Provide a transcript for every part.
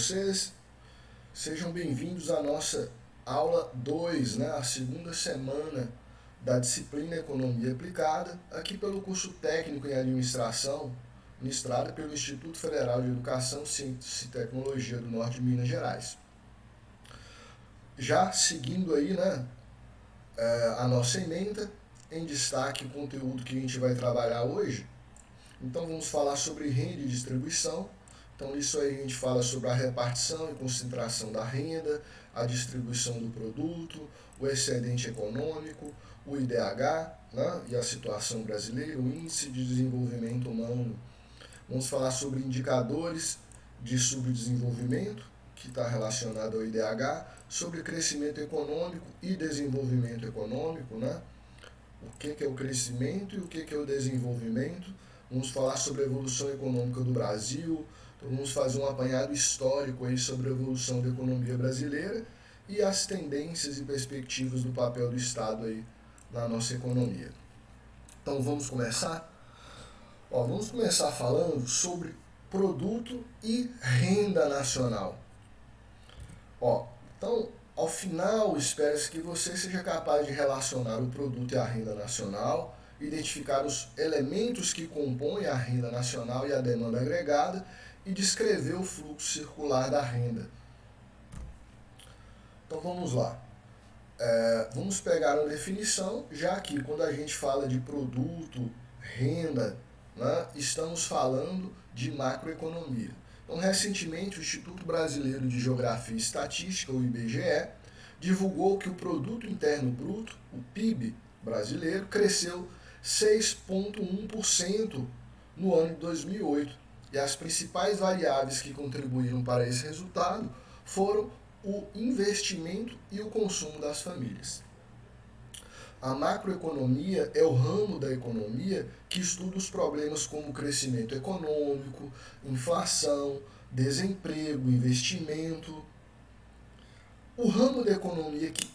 vocês? Sejam bem-vindos à nossa aula 2, a segunda semana da disciplina Economia Aplicada, aqui pelo curso técnico em administração, ministrado pelo Instituto Federal de Educação, Ciência e Tecnologia do Norte de Minas Gerais. Já seguindo aí, a nossa ementa, em destaque o conteúdo que a gente vai trabalhar hoje. Então vamos falar sobre renda e distribuição. Então isso aí a gente fala sobre a repartição e concentração da renda, a distribuição do produto, o excedente econômico, o IDH, e a situação brasileira, o Índice de Desenvolvimento Humano. Vamos falar sobre indicadores de subdesenvolvimento, que está relacionado ao IDH, sobre crescimento econômico e desenvolvimento econômico, o que é o crescimento e o que é o desenvolvimento. Vamos falar sobre a evolução econômica do Brasil, então vamos fazer um apanhado histórico aí sobre a evolução da economia brasileira e as tendências e perspectivas do papel do Estado aí na nossa economia. Então vamos começar? Vamos começar falando sobre produto e renda nacional. Então, ao final, espera-se que você seja capaz de relacionar o produto e a renda nacional, identificar os elementos que compõem a renda nacional e a demanda agregada e descrever o fluxo circular da renda. Então vamos lá. Vamos pegar uma definição, já que quando a gente fala de produto, renda, estamos falando de macroeconomia. Então, recentemente, o Instituto Brasileiro de Geografia e Estatística, o IBGE, divulgou que o Produto Interno Bruto, o PIB brasileiro, cresceu 6,1% no ano de 2008. E as principais variáveis que contribuíram para esse resultado foram o investimento e o consumo das famílias. A macroeconomia é o ramo da economia que estuda os problemas como crescimento econômico, inflação, desemprego, investimento. O ramo da economia que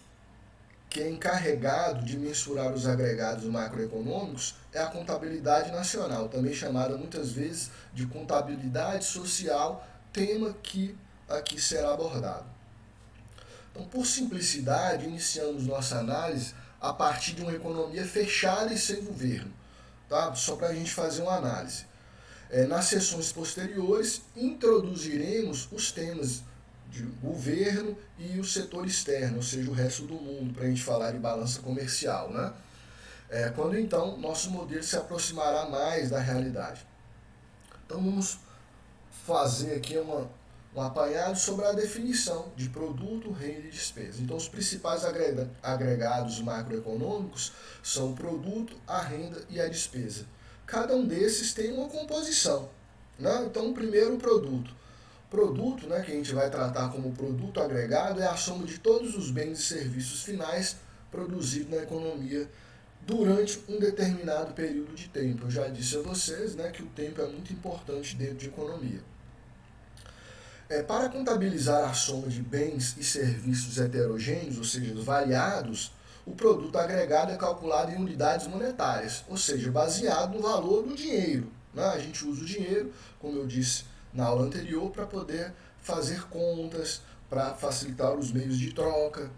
é encarregado de mensurar os agregados macroeconômicos é a contabilidade nacional, também chamada muitas vezes de contabilidade social, tema que aqui será abordado. Então, por simplicidade, iniciamos nossa análise a partir de uma economia fechada e sem governo, só para a gente fazer uma análise. Nas sessões posteriores, introduziremos os temas de governo e o setor externo, ou seja, o resto do mundo, para a gente falar de balança comercial, quando então nosso modelo se aproximará mais da realidade. Então vamos fazer aqui um apanhado sobre a definição de produto, renda e despesa. Então os principais agregados macroeconômicos são o produto, a renda e a despesa. Cada um desses tem uma composição. Então, primeiro o produto. Produto, que a gente vai tratar como produto agregado, é a soma de todos os bens e serviços finais produzidos na economia durante um determinado período de tempo. Eu já disse a vocês que o tempo é muito importante dentro de economia. Para contabilizar a soma de bens e serviços heterogêneos, ou seja, variados, o produto agregado é calculado em unidades monetárias, ou seja, baseado no valor do dinheiro. A gente usa o dinheiro, como eu disse na aula anterior, para poder fazer contas, para facilitar os meios de troca.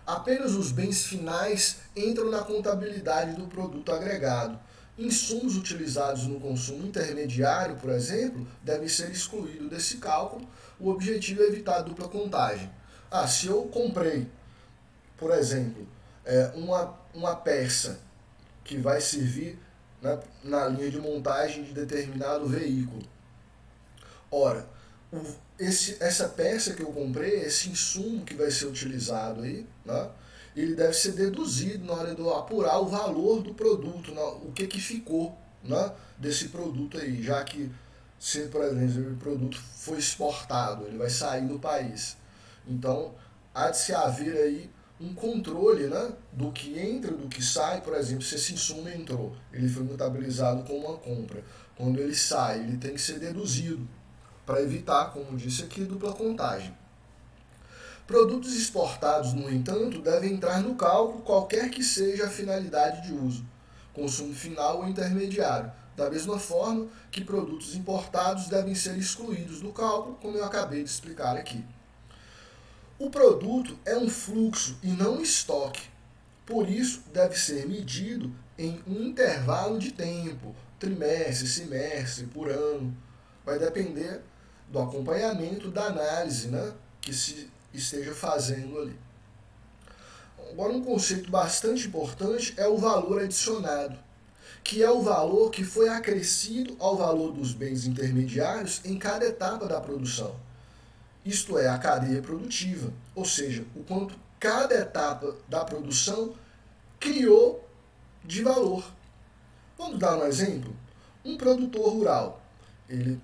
Apenas os bens finais entram na contabilidade do produto agregado. Insumos utilizados no consumo intermediário, por exemplo, devem ser excluídos desse cálculo. O objetivo é evitar a dupla contagem. Se eu comprei, por exemplo, uma peça que vai servir na linha de montagem de determinado veículo. Ora, essa peça que eu comprei, esse insumo que vai ser utilizado aí, ele deve ser deduzido na hora de eu apurar o valor do produto, o que ficou desse produto aí, já que, se, por exemplo, o produto foi exportado, ele vai sair do país. Então, há de se haver aí um controle do que entra e do que sai. Por exemplo, se esse insumo entrou, ele foi contabilizado como uma compra. Quando ele sai, ele tem que ser deduzido, para evitar, como disse aqui, dupla contagem. Produtos exportados, no entanto, devem entrar no cálculo qualquer que seja a finalidade de uso, consumo final ou intermediário, Da mesma forma que produtos importados devem ser excluídos do cálculo, como eu acabei de explicar aqui. O produto é um fluxo e não um estoque. Por isso, deve ser medido em um intervalo de tempo, trimestre, semestre, por ano. Vai depender do acompanhamento, da análise, né, que se esteja fazendo ali. Agora, um conceito bastante importante é o valor adicionado, que é o valor que foi acrescido ao valor dos bens intermediários em cada etapa da produção. Isto é, a cadeia produtiva, ou seja, o quanto cada etapa da produção criou de valor. Vamos dar um exemplo? Um produtor rural, ele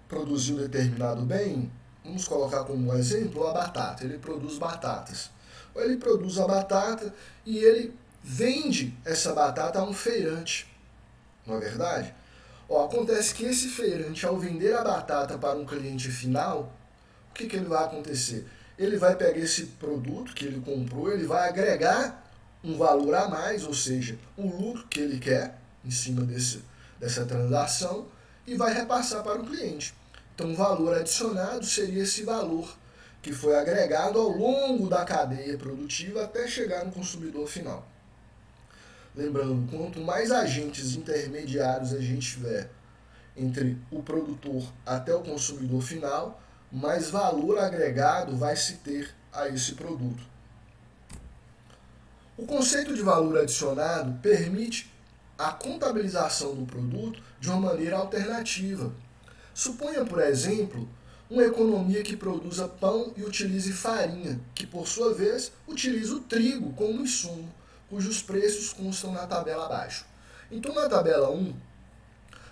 produziu determinado bem, vamos colocar como um exemplo a batata, ele produz batatas. Ou ele produz a batata e ele vende essa batata a um feirante, não é verdade? Acontece que esse feirante, ao vender a batata para um cliente final, o que ele vai acontecer? Ele vai pegar esse produto que ele comprou, ele vai agregar um valor a mais, ou seja, o lucro que ele quer em cima dessa transação e vai repassar para o cliente. Então, o valor adicionado seria esse valor que foi agregado ao longo da cadeia produtiva até chegar no consumidor final. Lembrando, quanto mais agentes intermediários a gente tiver entre o produtor até o consumidor final, mais valor agregado vai se ter a esse produto. O conceito de valor adicionado permite a contabilização do produto de uma maneira alternativa. Suponha, por exemplo, uma economia que produza pão e utilize farinha, que por sua vez utiliza o trigo como insumo, cujos preços constam na tabela abaixo. Então, na tabela 1,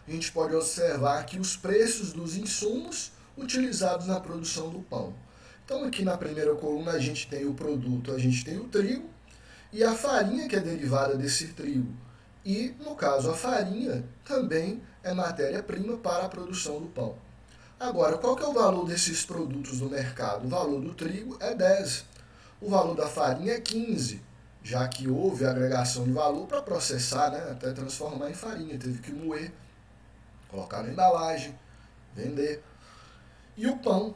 a gente pode observar aqui os preços dos insumos utilizados na produção do pão. Então, aqui na primeira coluna a gente tem o produto, a gente tem o trigo e a farinha que é derivada desse trigo. E, no caso, a farinha também é matéria-prima para a produção do pão. Agora, qual que é o valor desses produtos no mercado? O valor do trigo é 10. O valor da farinha é 15, já que houve agregação de valor para processar, né, até transformar em farinha. Teve que moer, colocar na embalagem, vender. E o pão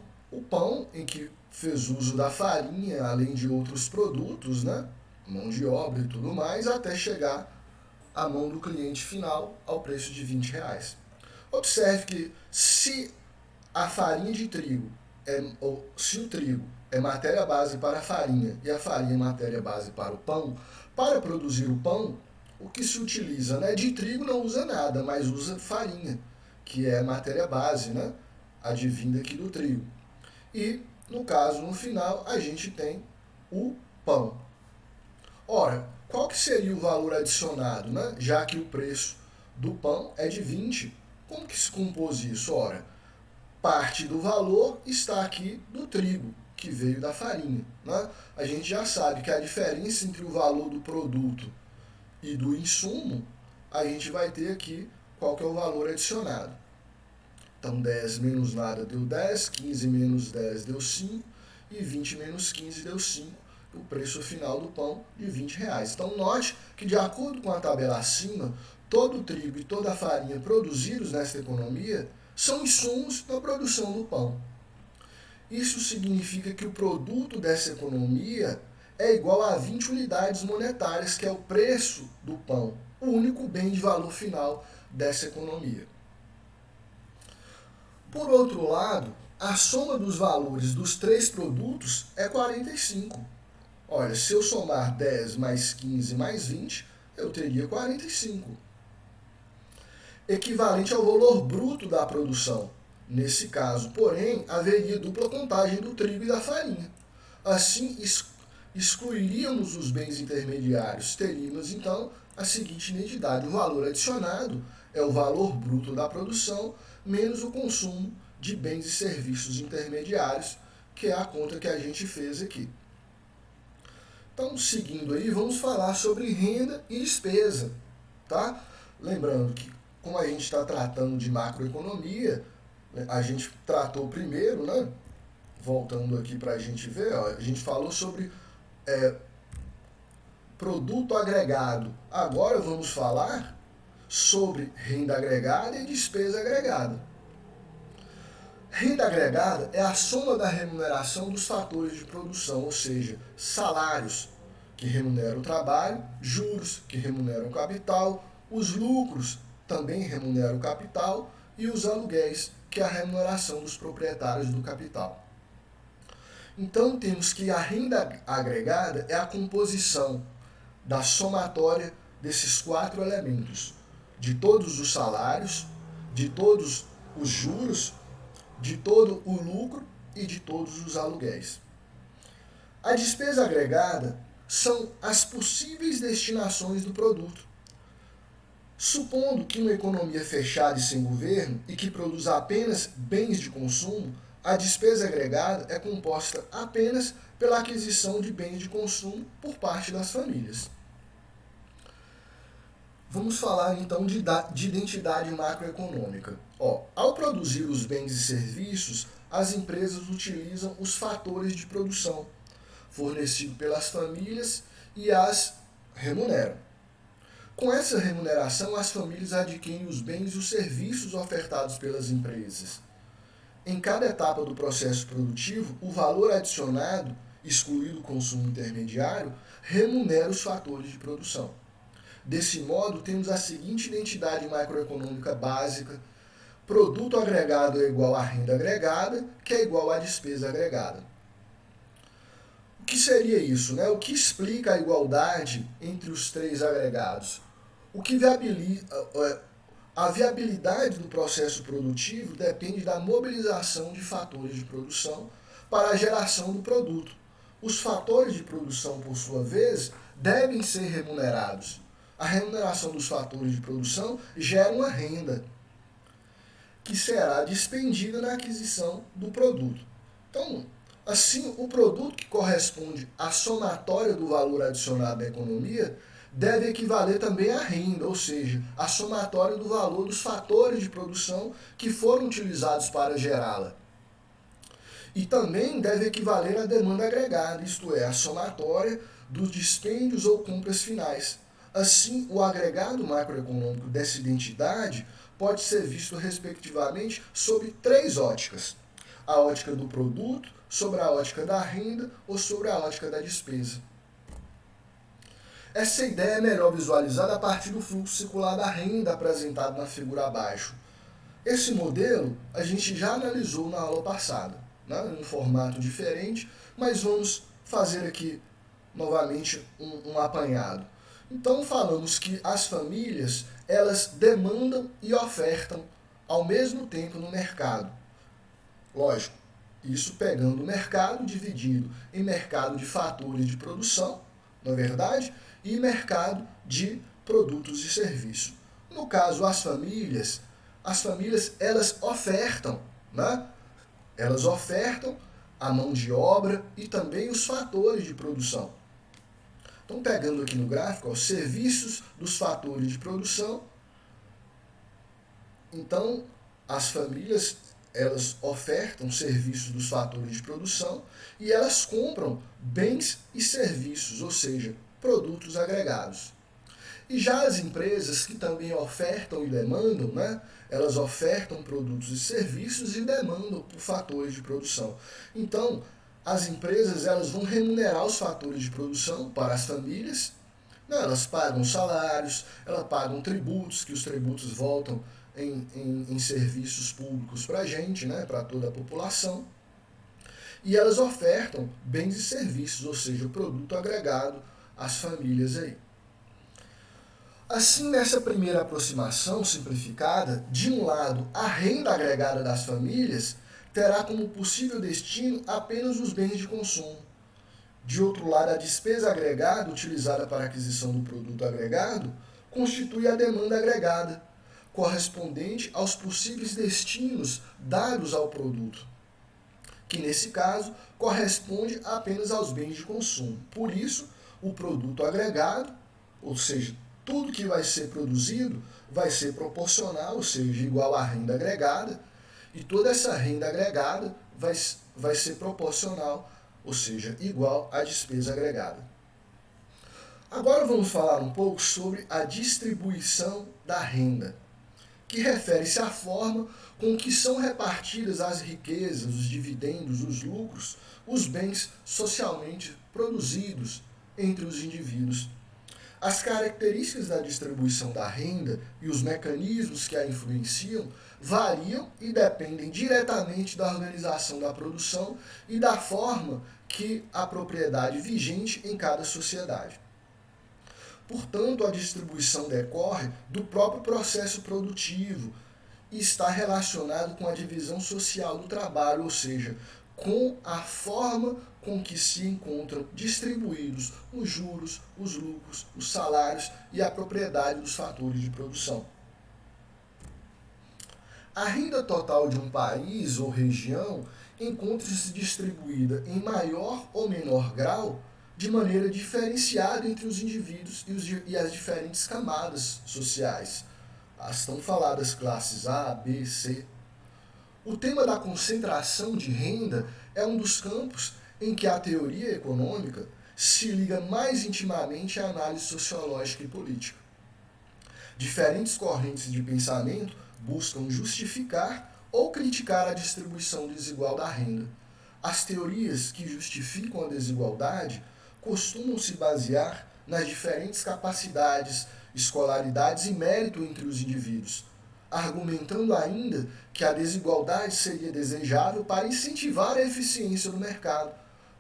em que fez uso da farinha, além de outros produtos, né, mão de obra e tudo mais, até chegar à mão do cliente final ao preço de R$20. Observe que se a farinha de trigo, ou se o trigo é matéria-base para a farinha e a farinha é matéria-base para o pão, para produzir o pão, o que se utiliza, né, de trigo não usa nada, mas usa farinha, que é matéria-base, né, advinda aqui do trigo. E, no caso, no final, a gente tem o pão. Ora, qual que seria o valor adicionado, né? Já que o preço do pão é de 20? Como que se compôs isso? Ora, parte do valor está aqui do trigo, que veio da farinha, né? A gente já sabe que a diferença entre o valor do produto e do insumo, a gente vai ter aqui qual que é o valor adicionado. Então, 10 menos nada deu 10, 15 menos 10 deu 5, e 20 menos 15 deu 5. O preço final do pão de R$20. Então, note que, de acordo com a tabela acima, todo o trigo e toda a farinha produzidos nesta economia são insumos da produção do pão. Isso significa que o produto dessa economia é igual a 20 unidades monetárias, que é o preço do pão, o único bem de valor final dessa economia. Por outro lado, a soma dos valores dos três produtos é 45. Olha, se eu somar 10 mais 15 mais 20, eu teria 45. Equivalente ao valor bruto da produção. Nesse caso, porém, haveria dupla contagem do trigo e da farinha. Assim, excluiríamos os bens intermediários. Teríamos, então, a seguinte identidade. O valor adicionado é o valor bruto da produção menos o consumo de bens e serviços intermediários, que é a conta que a gente fez aqui. Então, seguindo aí, vamos falar sobre renda e despesa, tá? Lembrando que, como a gente está tratando de macroeconomia, a gente tratou primeiro, né? Voltando aqui para a gente ver, ó, a gente falou sobre produto agregado. Agora vamos falar sobre renda agregada e despesa agregada. Renda agregada é a soma da remuneração dos fatores de produção, ou seja, salários, que remuneram o trabalho, juros, que remuneram o capital, os lucros também remuneram o capital e os aluguéis, que é a remuneração dos proprietários do capital. Então, temos que a renda agregada é a composição da somatória desses 4 elementos, de todos os salários, de todos os juros, de todo o lucro e de todos os aluguéis. A despesa agregada são as possíveis destinações do produto. Supondo que uma economia fechada e sem governo e que produz apenas bens de consumo, a despesa agregada é composta apenas pela aquisição de bens de consumo por parte das famílias. Vamos falar então de identidade macroeconômica. Ao produzir os bens e serviços, as empresas utilizam os fatores de produção fornecidos pelas famílias e as remuneram. Com essa remuneração, as famílias adquirem os bens e os serviços ofertados pelas empresas. Em cada etapa do processo produtivo, o valor adicionado, excluído o consumo intermediário, remunera os fatores de produção. Desse modo, temos a seguinte identidade macroeconômica básica: produto agregado é igual à renda agregada, que é igual à despesa agregada. O que seria isso, né? O que explica a igualdade entre os 3 agregados? O que a viabilidade do processo produtivo depende da mobilização de fatores de produção para a geração do produto. Os fatores de produção, por sua vez, devem ser remunerados. A remuneração dos fatores de produção gera uma renda que será despendida na aquisição do produto. Então, assim, o produto que corresponde à somatória do valor adicionado à economia deve equivaler também à renda, ou seja, à somatória do valor dos fatores de produção que foram utilizados para gerá-la. E também deve equivaler à demanda agregada, isto é, à somatória dos dispêndios ou compras finais. Assim, o agregado macroeconômico dessa identidade pode ser visto respectivamente sob 3 óticas: a ótica do produto, sobre a ótica da renda ou sobre a ótica da despesa. Essa ideia é melhor visualizada a partir do fluxo circular da renda apresentado na figura abaixo. Esse modelo a gente já analisou na aula passada, né, em um formato diferente, mas vamos fazer aqui novamente um apanhado. Então falamos que as famílias, elas demandam e ofertam ao mesmo tempo no mercado. Lógico, isso pegando o mercado dividido em mercado de fatores de produção, na verdade, e mercado de produtos e serviços. No caso, as famílias elas ofertam, né? Elas ofertam a mão de obra e também os fatores de produção. Então, pegando aqui no gráfico, os serviços dos fatores de produção. Então, as famílias, elas ofertam serviços dos fatores de produção e elas compram bens e serviços, ou seja, produtos agregados. E já as empresas que também ofertam e demandam, né? Elas ofertam produtos e serviços e demandam por fatores de produção. Então, as empresas, elas vão remunerar os fatores de produção para as famílias, né? Elas pagam salários, elas pagam tributos, que os tributos voltam em serviços públicos para a gente, né? Para toda a população. E elas ofertam bens e serviços, ou seja, o produto agregado às famílias aí. Assim, nessa primeira aproximação simplificada, de um lado, a renda agregada das famílias terá como possível destino apenas os bens de consumo. De outro lado, a despesa agregada, utilizada para a aquisição do produto agregado, constitui a demanda agregada, correspondente aos possíveis destinos dados ao produto, que nesse caso corresponde apenas aos bens de consumo. Por isso, o produto agregado, ou seja, tudo que vai ser produzido vai ser proporcional, ou seja, igual à renda agregada, e toda essa renda agregada vai ser proporcional, ou seja, igual à despesa agregada. Agora vamos falar um pouco sobre a distribuição da renda, que refere-se à forma com que são repartidas as riquezas, os dividendos, os lucros, os bens socialmente produzidos entre os indivíduos. As características da distribuição da renda e os mecanismos que a influenciam variam e dependem diretamente da organização da produção e da forma que a propriedade vigente em cada sociedade. Portanto, a distribuição decorre do próprio processo produtivo e está relacionado com a divisão social do trabalho, ou seja, com a forma com que se encontram distribuídos os juros, os lucros, os salários e a propriedade dos fatores de produção. A renda total de um país ou região encontra-se distribuída em maior ou menor grau de maneira diferenciada entre os indivíduos e as diferentes camadas sociais. As tão faladas classes A, B, C. O tema da concentração de renda é um dos campos em que a teoria econômica se liga mais intimamente à análise sociológica e política. Diferentes correntes de pensamento buscam justificar ou criticar a distribuição desigual da renda. As teorias que justificam a desigualdade costumam se basear nas diferentes capacidades, escolaridades e mérito entre os indivíduos, argumentando ainda que a desigualdade seria desejável para incentivar a eficiência do mercado.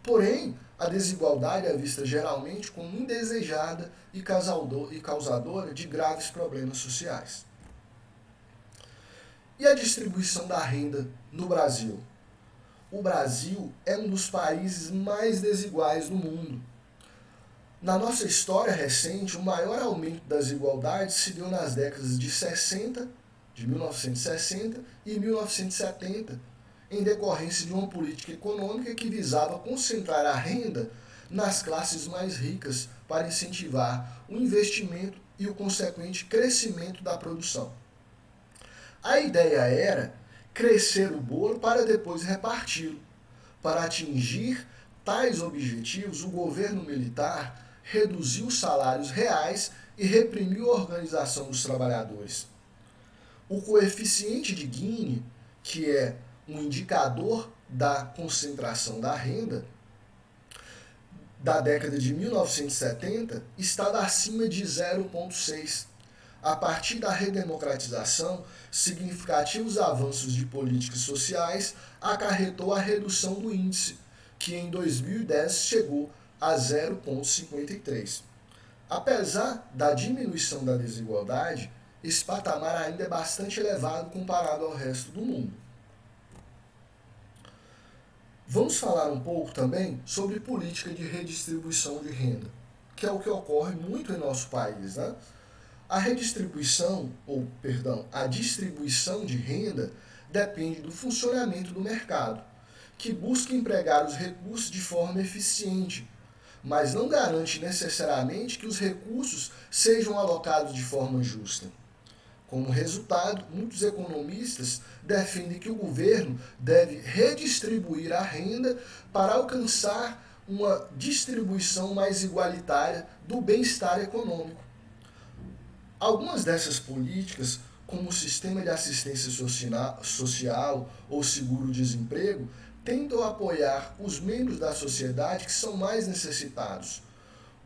Porém, a desigualdade é vista geralmente como indesejada e causadora de graves problemas sociais. E a distribuição da renda no Brasil? O Brasil é um dos países mais desiguais do mundo. Na nossa história recente, o maior aumento das desigualdades se deu nas décadas de 1960 e 1970, em decorrência de uma política econômica que visava concentrar a renda nas classes mais ricas para incentivar o investimento e o consequente crescimento da produção. A ideia era crescer o bolo para depois reparti-lo. Para atingir tais objetivos, o governo militar reduziu os salários reais e reprimiu a organização dos trabalhadores. O coeficiente de Gini, que é um indicador da concentração da renda, da década de 1970, estava acima de 0,6. A partir da redemocratização, significativos avanços de políticas sociais acarretou a redução do índice, que em 2010 chegou a 0,53. Apesar da diminuição da desigualdade, esse patamar ainda é bastante elevado comparado ao resto do mundo. Vamos falar um pouco também sobre política de redistribuição de renda, que é o que ocorre muito em nosso país, né? A distribuição de renda depende do funcionamento do mercado, que busca empregar os recursos de forma eficiente, mas não garante necessariamente que os recursos sejam alocados de forma justa. Como resultado, muitos economistas defendem que o governo deve redistribuir a renda para alcançar uma distribuição mais igualitária do bem-estar econômico. Algumas dessas políticas, como o sistema de assistência social ou seguro-desemprego, tentam apoiar os membros da sociedade que são mais necessitados.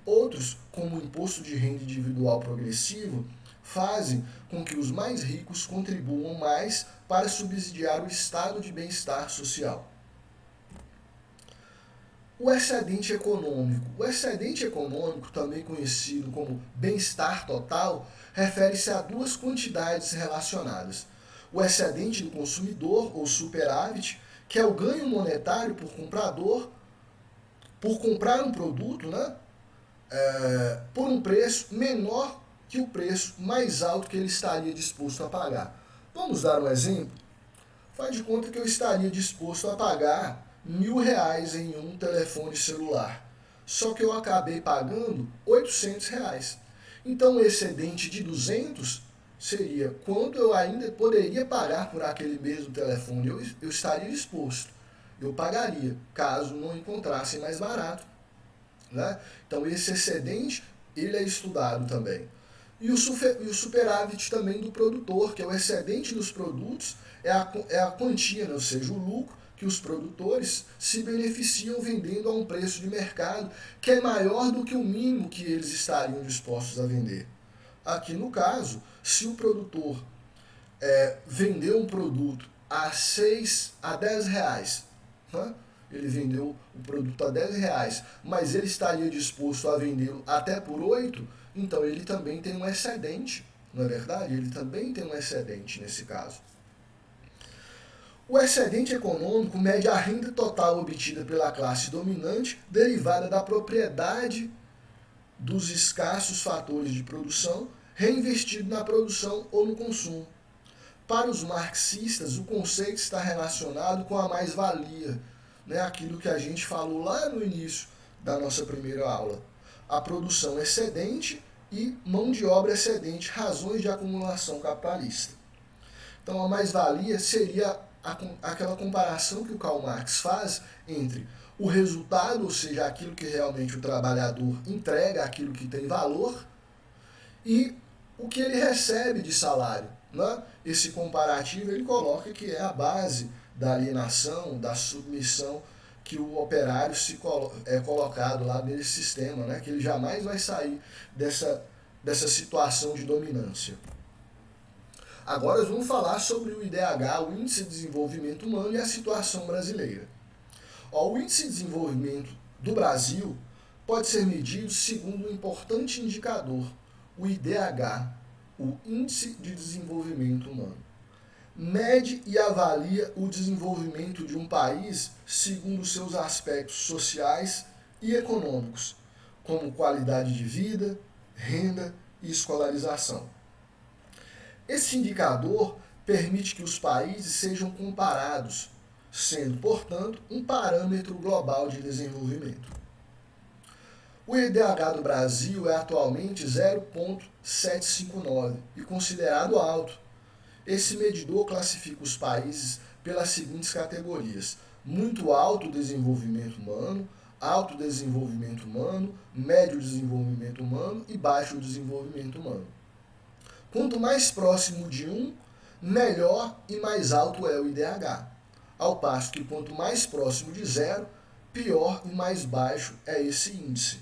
Outros, como o imposto de renda individual progressivo, fazem com que os mais ricos contribuam mais para subsidiar o estado de bem-estar social. O excedente econômico. O excedente econômico, também conhecido como bem-estar total, refere-se a duas quantidades relacionadas. O excedente do consumidor, ou superávit, que é o ganho monetário por comprador, por comprar um produto, né, por um preço menor que o preço mais alto que ele estaria disposto a pagar. Vamos dar um exemplo? Faz de conta que eu estaria disposto a pagar R$1.000 em um telefone celular, só que eu acabei pagando R$800. Então o excedente de 200 seria quanto eu ainda poderia pagar por aquele mesmo telefone. Eu estaria disposto, eu pagaria, caso não encontrasse mais barato, né? Então esse excedente ele é estudado também. E o superávit também do produtor, que é o excedente dos produtos, é a quantia, ou seja, o lucro que os produtores se beneficiam vendendo a um preço de mercado que é maior do que o mínimo que eles estariam dispostos a vender. Aqui no caso, se o produtor vendeu um produto a 10 reais, né? Ele vendeu o produto a 10 reais, mas ele estaria disposto a vendê-lo até por 8, então ele também tem um excedente, não é verdade? Ele também tem um excedente nesse caso. O excedente econômico mede a renda total obtida pela classe dominante derivada da propriedade dos escassos fatores de produção reinvestido na produção ou no consumo. Para os marxistas, o conceito está relacionado com a mais-valia, né? Aquilo que a gente falou lá no início da nossa primeira aula. A produção excedente e mão de obra excedente, razões de acumulação capitalista. Então, a mais-valia seria aquela comparação que o Karl Marx faz entre o resultado, ou seja, aquilo que realmente o trabalhador entrega, aquilo que tem valor, e o que ele recebe de salário. Né? Esse comparativo ele coloca que é a base da alienação, da submissão que o operário é colocado lá nesse sistema, né? Que ele jamais vai sair dessa situação de dominância. Agora nós vamos falar sobre o IDH, o Índice de Desenvolvimento Humano, e a situação brasileira. O Índice de Desenvolvimento do Brasil pode ser medido segundo um importante indicador, o IDH, o Índice de Desenvolvimento Humano. Mede e avalia o desenvolvimento de um país segundo seus aspectos sociais e econômicos, como qualidade de vida, renda e escolarização. Esse indicador permite que os países sejam comparados, sendo, portanto, um parâmetro global de desenvolvimento. O IDH do Brasil é atualmente 0,759 e considerado alto. Esse medidor classifica os países pelas seguintes categorias: muito alto desenvolvimento humano, alto desenvolvimento humano, médio desenvolvimento humano e baixo desenvolvimento humano. Quanto mais próximo de 1, melhor e mais alto é o IDH, ao passo que quanto mais próximo de 0, pior e mais baixo é esse índice.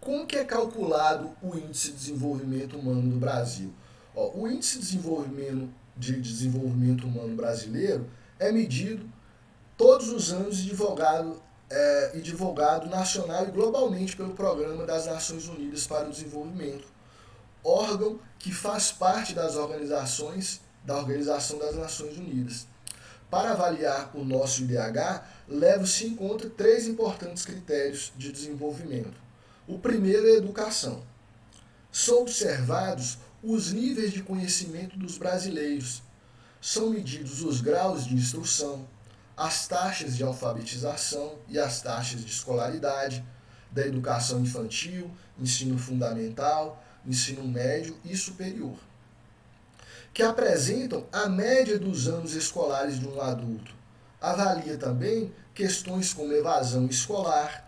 Como que é calculado o Índice de Desenvolvimento Humano do Brasil? O Índice de Desenvolvimento Humano brasileiro é medido todos os anos e divulgado nacional e globalmente pelo Programa das Nações Unidas para o Desenvolvimento, órgão que faz parte da Organização das Nações Unidas. Para avaliar o nosso IDH, leva-se em conta 3 importantes critérios de desenvolvimento. O primeiro é a educação. São observados os níveis de conhecimento dos brasileiros. São medidos os graus de instrução, as taxas de alfabetização e as taxas de escolaridade, da educação infantil, ensino fundamental, ensino médio e superior, que apresentam a média dos anos escolares de um adulto. Avalia também questões como evasão escolar,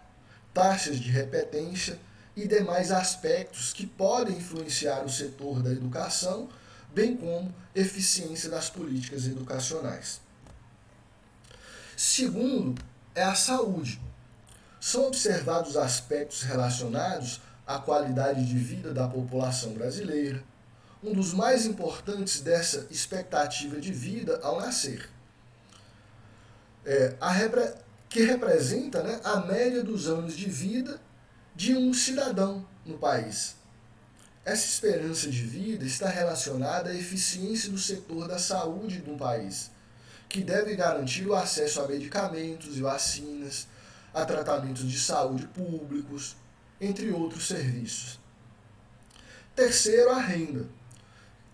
taxas de repetência e demais aspectos que podem influenciar o setor da educação, bem como eficiência das políticas educacionais. Segundo, é a saúde. São observados aspectos relacionados à qualidade de vida da população brasileira, um dos mais importantes dessa expectativa de vida ao nascer, que representa, né, a média dos anos de vida de um cidadão no país. Essa esperança de vida está relacionada à eficiência do setor da saúde de um país, que deve garantir o acesso a medicamentos e vacinas, a tratamentos de saúde públicos, entre outros serviços. Terceiro, a renda.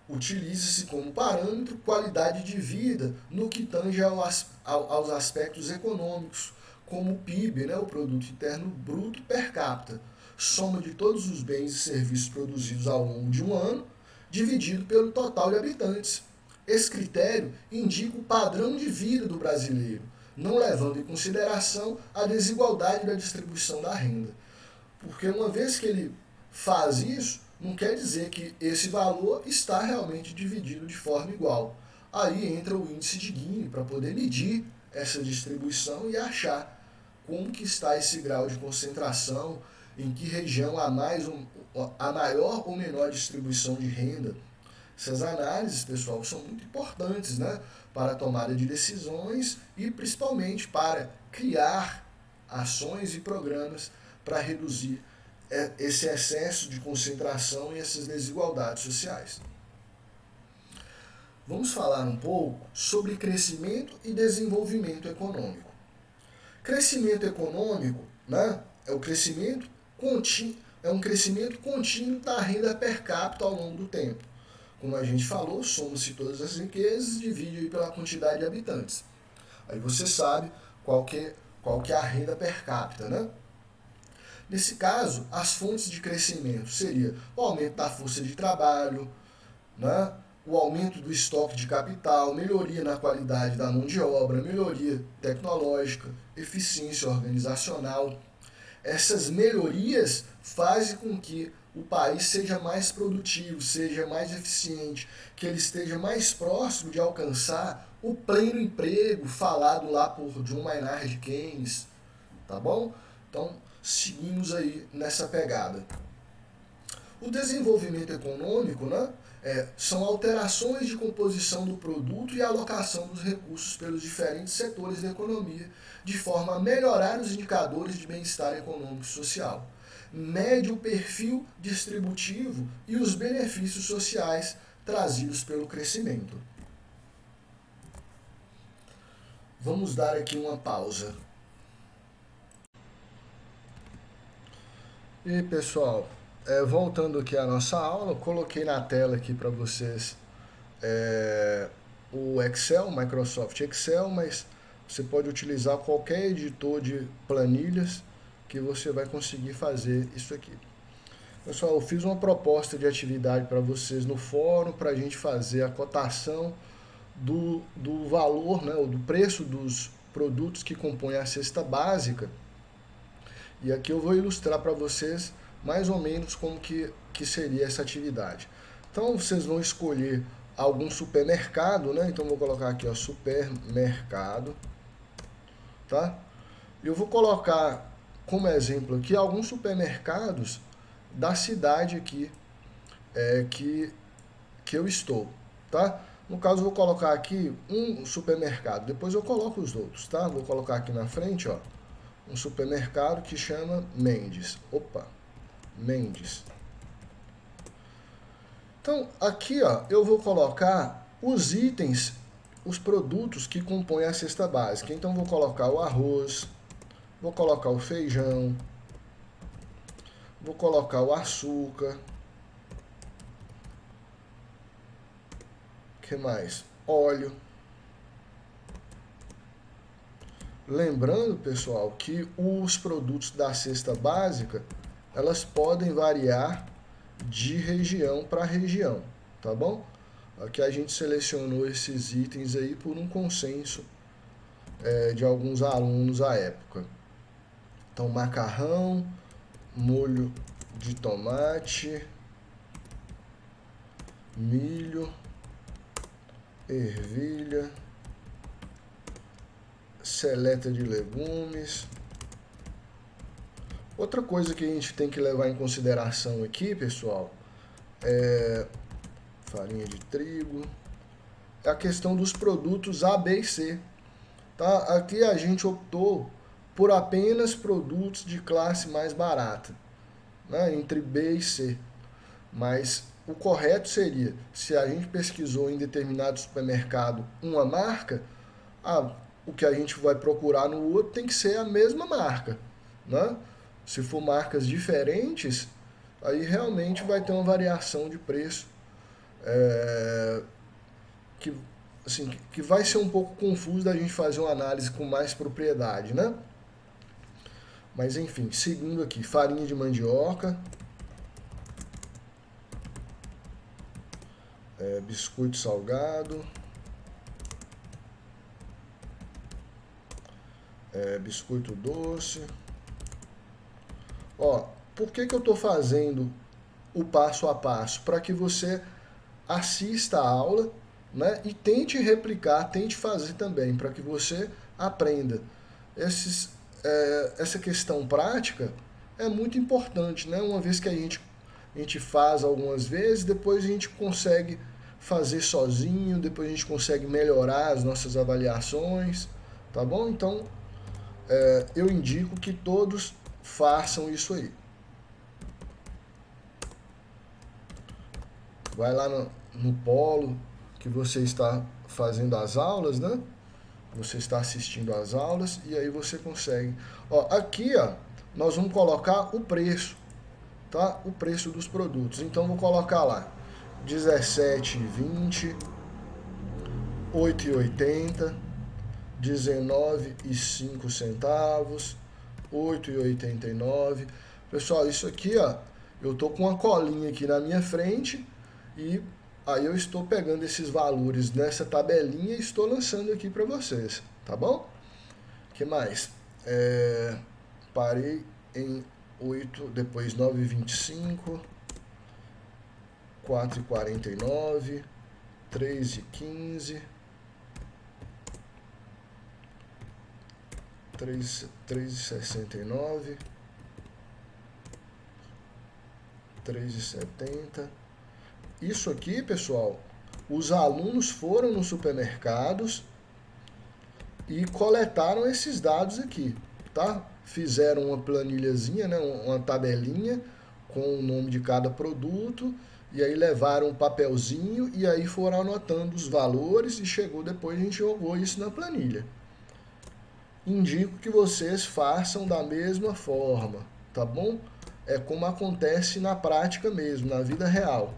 Utiliza-se como parâmetro qualidade de vida no que tange aos aspectos econômicos, como o PIB, né, o Produto Interno Bruto per capita, soma de todos os bens e serviços produzidos ao longo de um ano, dividido pelo total de habitantes. Esse critério indica o padrão de vida do brasileiro, não levando em consideração a desigualdade da distribuição da renda. Porque uma vez que ele faz isso, não quer dizer que esse valor está realmente dividido de forma igual. Aí entra o índice de Gini para poder medir essa distribuição e achar como que está esse grau de concentração, em que região há a maior ou menor distribuição de renda. Essas análises, pessoal, são muito importantes, né, para a tomada de decisões e principalmente para criar ações e programas para reduzir esse excesso de concentração e essas desigualdades sociais. Vamos falar um pouco sobre crescimento e desenvolvimento econômico. Crescimento econômico, né, é um crescimento contínuo da renda per capita ao longo do tempo. Como a gente falou, soma-se todas as riquezas e divide aí pela quantidade de habitantes. Aí você sabe qual que é a renda per capita, né? Nesse caso, as fontes de crescimento seriam o aumento da força de trabalho, né? O aumento do estoque de capital, melhoria na qualidade da mão de obra, melhoria tecnológica, eficiência organizacional. Essas melhorias fazem com que o país seja mais produtivo, seja mais eficiente, que ele esteja mais próximo de alcançar o pleno emprego falado lá por John Maynard Keynes, tá bom? Então, seguimos aí nessa pegada. O desenvolvimento econômico, né, são alterações de composição do produto e alocação dos recursos pelos diferentes setores da economia, de forma a melhorar os indicadores de bem-estar econômico e social. Mede o perfil distributivo e os benefícios sociais trazidos pelo crescimento. Vamos dar aqui uma pausa. E pessoal, voltando aqui à nossa aula, eu coloquei na tela aqui para vocês o Excel, Microsoft Excel, mas você pode utilizar qualquer editor de planilhas que você vai conseguir fazer isso aqui. Pessoal, eu fiz uma proposta de atividade para vocês no fórum para a gente fazer a cotação do valor, né, do preço dos produtos que compõem a cesta básica. E aqui eu vou ilustrar para vocês mais ou menos como que seria essa atividade. Então vocês vão escolher algum supermercado, né? Então vou colocar aqui, ó, supermercado, tá? Eu vou colocar como exemplo aqui alguns supermercados da cidade aqui que eu estou, tá? No caso eu vou colocar aqui um supermercado, depois eu coloco os outros, tá? Vou colocar aqui na frente, ó, um supermercado que chama Mendes. Opa, Mendes. Então, aqui, ó, eu vou colocar os itens, os produtos que compõem a cesta básica. Então, vou colocar o arroz, vou colocar o feijão, vou colocar o açúcar. O que mais? Óleo. Lembrando, pessoal, que os produtos da cesta básica, elas podem variar de região para região, tá bom? Aqui a gente selecionou esses itens aí por um consenso de alguns alunos à época. Então, macarrão, molho de tomate, milho, ervilha, seleta de legumes. Outra coisa que a gente tem que levar em consideração aqui, pessoal, é farinha de trigo, é a questão dos produtos A, B e C. Tá? Aqui a gente optou por apenas produtos de classe mais barata, né, entre B e C. Mas o correto seria, se a gente pesquisou em determinado supermercado uma marca, o que a gente vai procurar no outro tem que ser a mesma marca, né? Se for marcas diferentes, aí realmente vai ter uma variação de preço que vai ser um pouco confuso da gente fazer uma análise com mais propriedade, né? Mas enfim, seguindo aqui, farinha de mandioca, biscoito salgado, biscoito doce. Ó, por que eu estou fazendo o passo a passo? Para que você assista a aula, né, e tente replicar, tente fazer também, para que você aprenda. Essa questão prática é muito importante, né? Uma vez que a gente faz algumas vezes, depois a gente consegue fazer sozinho, depois a gente consegue melhorar as nossas avaliações, tá bom? Então, eu indico que todos façam isso aí. Vai lá no polo que você está fazendo as aulas, né? Você está assistindo às aulas e aí você consegue. Ó, aqui, ó, nós vamos colocar o preço, tá? O preço dos produtos. Então vou colocar lá 17,20, 8,80, 19,05 centavos, 8,89. Pessoal, isso aqui, ó, eu tô com uma colinha aqui na minha frente e aí eu estou pegando esses valores nessa tabelinha e estou lançando aqui para vocês, tá bom? O que mais? Parei em 8, depois 9,25, 4,49, 3,15, 3,69, 3,70. Isso aqui, pessoal, os alunos foram nos supermercados e coletaram esses dados aqui, tá? Fizeram uma planilhazinha, né, uma tabelinha com o nome de cada produto e aí levaram um papelzinho e aí foram anotando os valores e chegou depois a gente jogou isso na planilha. Indico que vocês façam da mesma forma, tá bom? É como acontece na prática mesmo, na vida real.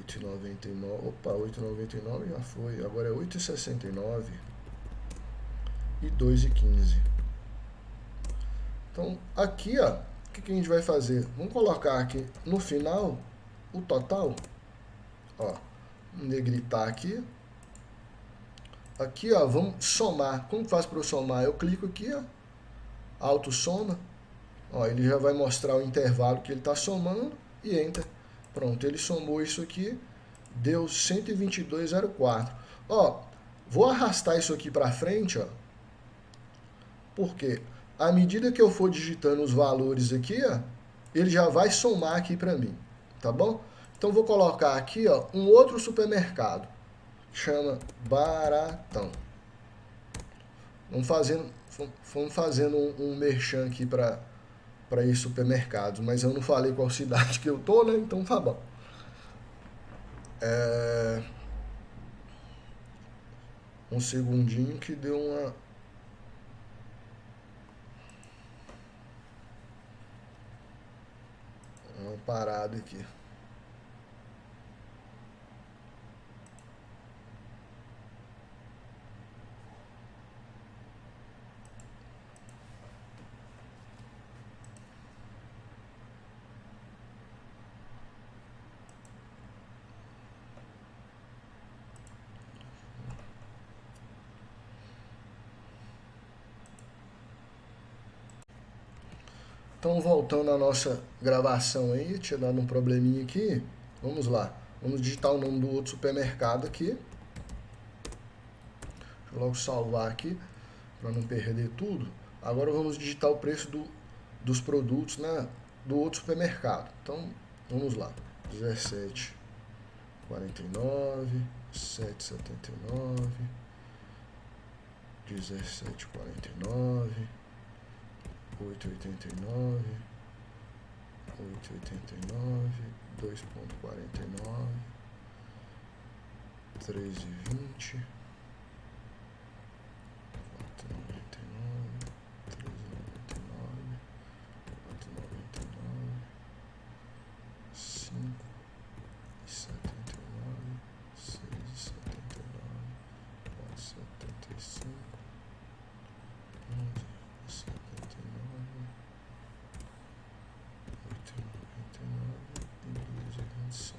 8,99, opa, 8,99 já foi, agora é 8,69 e 2,15. Então, aqui, ó, o que a gente vai fazer? Vamos colocar aqui no final o total, ó, negritar aqui. Aqui, ó, vamos somar. Como faz para eu somar? Eu clico aqui, ó, auto soma, ó, ele já vai mostrar o intervalo que ele está somando e enter. Pronto, ele somou isso aqui, deu 122,04. Ó, vou arrastar isso aqui para frente, ó. Por quê? À medida que eu for digitando os valores aqui, ó, ele já vai somar aqui para mim, tá bom? Então vou colocar aqui, ó, um outro supermercado, chama Baratão. Vamos fazendo um merchan aqui para esses supermercados, mas eu não falei qual cidade que eu tô, né? Então tá bom. Um segundinho que deu uma parada aqui. Então, voltando à nossa gravação aí, tinha dado um probleminha aqui. Vamos lá. Vamos digitar o nome do outro supermercado aqui. Deixa eu logo salvar aqui, para não perder tudo. Agora vamos digitar o preço dos produtos, né, do outro supermercado. Então, vamos lá. 17,49, 7,79, 17,49, 8,89, 8,89, 2,49, 3,20, 4,99, 3,99, 4,99, 5,79, 6,79, 4,75, 11,79, 8,99 e 2,25.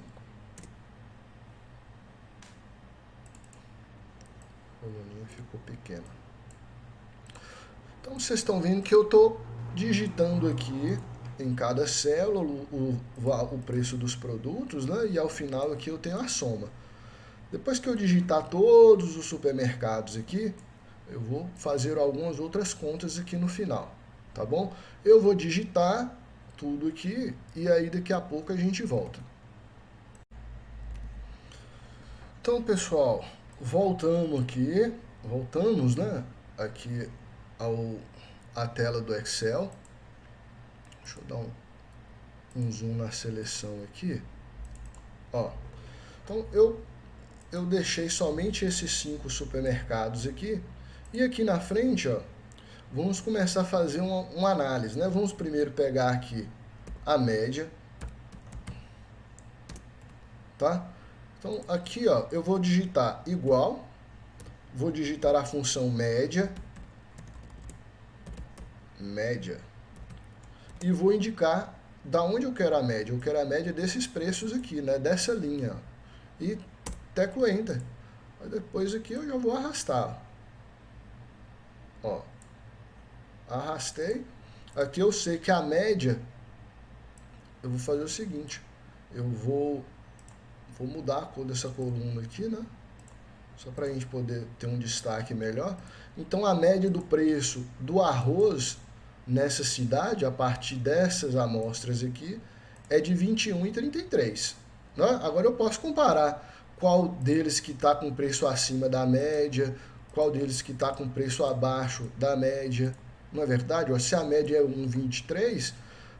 A coluninha ficou pequena. Então vocês estão vendo que eu estou digitando aqui em cada célula o preço dos produtos, né? E ao final aqui eu tenho a soma. Depois que eu digitar todos os supermercados aqui, eu vou fazer algumas outras contas aqui no final, tá bom? Eu vou digitar tudo aqui e aí daqui a pouco a gente volta. Então, pessoal, voltamos, né, aqui à tela do Excel. Deixa eu dar um zoom na seleção aqui. Ó, então, eu deixei somente esses 5 supermercados aqui. E aqui na frente, ó, vamos começar a fazer uma análise, né? Vamos primeiro pegar aqui a média, tá? Então, aqui, ó, eu vou digitar igual, vou digitar a função média, e vou indicar da onde eu quero a média. Eu quero a média desses preços aqui, né? Dessa linha, ó. E teclo Enter. Depois aqui eu já vou arrastar, ó. Arrastei. Aqui eu sei que a média, eu vou fazer o seguinte, eu vou mudar a cor dessa coluna aqui, né? Só para a gente poder ter um destaque melhor. Então, a média do preço do arroz nessa cidade, a partir dessas amostras aqui, é de R$ 21,33. Né? Agora eu posso comparar qual deles que está com preço acima da média, qual deles que está com preço abaixo da média. Não é verdade? Ó, se a média é 1,23,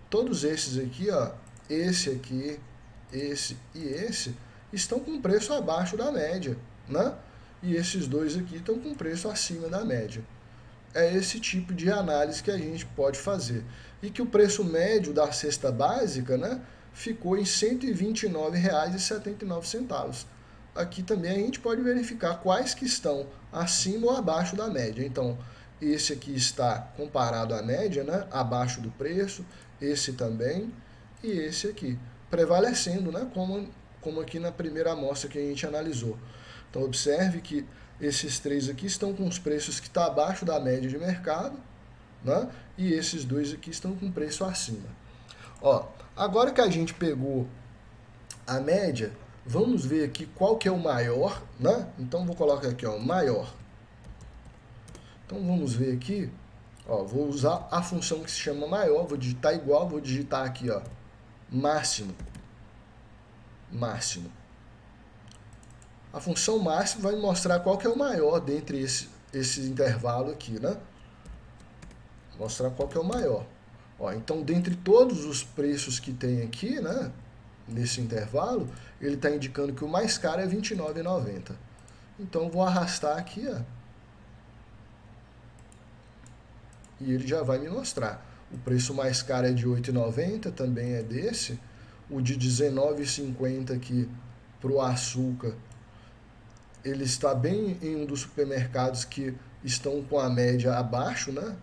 todos esses aqui, ó, esse aqui, esse e esse, estão com preço abaixo da média, né? E esses dois aqui estão com preço acima da média. É esse tipo de análise que a gente pode fazer. E que o preço médio da cesta básica, né, ficou em R$ 129,79. Aqui também a gente pode verificar quais que estão acima ou abaixo da média. Então, esse aqui está comparado à média, né, abaixo do preço, esse também e esse aqui, prevalecendo, né, como aqui na primeira amostra que a gente analisou. Então, observe que esses três aqui estão com os preços que estão abaixo da média de mercado, né? E esses dois aqui estão com preço acima. Ó, agora que a gente pegou a média, vamos ver aqui qual que é o maior, né? Então, vou colocar aqui, ó, maior. Então, vamos ver aqui, ó, vou usar a função que se chama maior, vou digitar igual, vou digitar aqui, ó, máximo. A função máximo vai me mostrar qual que é o maior dentre esse intervalo aqui, né? Mostrar qual que é o maior. Ó, então, dentre todos os preços que tem aqui, né, nesse intervalo, ele está indicando que o mais caro é R$ 29,90. Então, vou arrastar aqui, ó, e ele já vai me mostrar. O preço mais caro é de R$ 8,90, também é desse. O de R$ 19,50 aqui para o açúcar, ele está bem em um dos supermercados que estão com a média abaixo, né?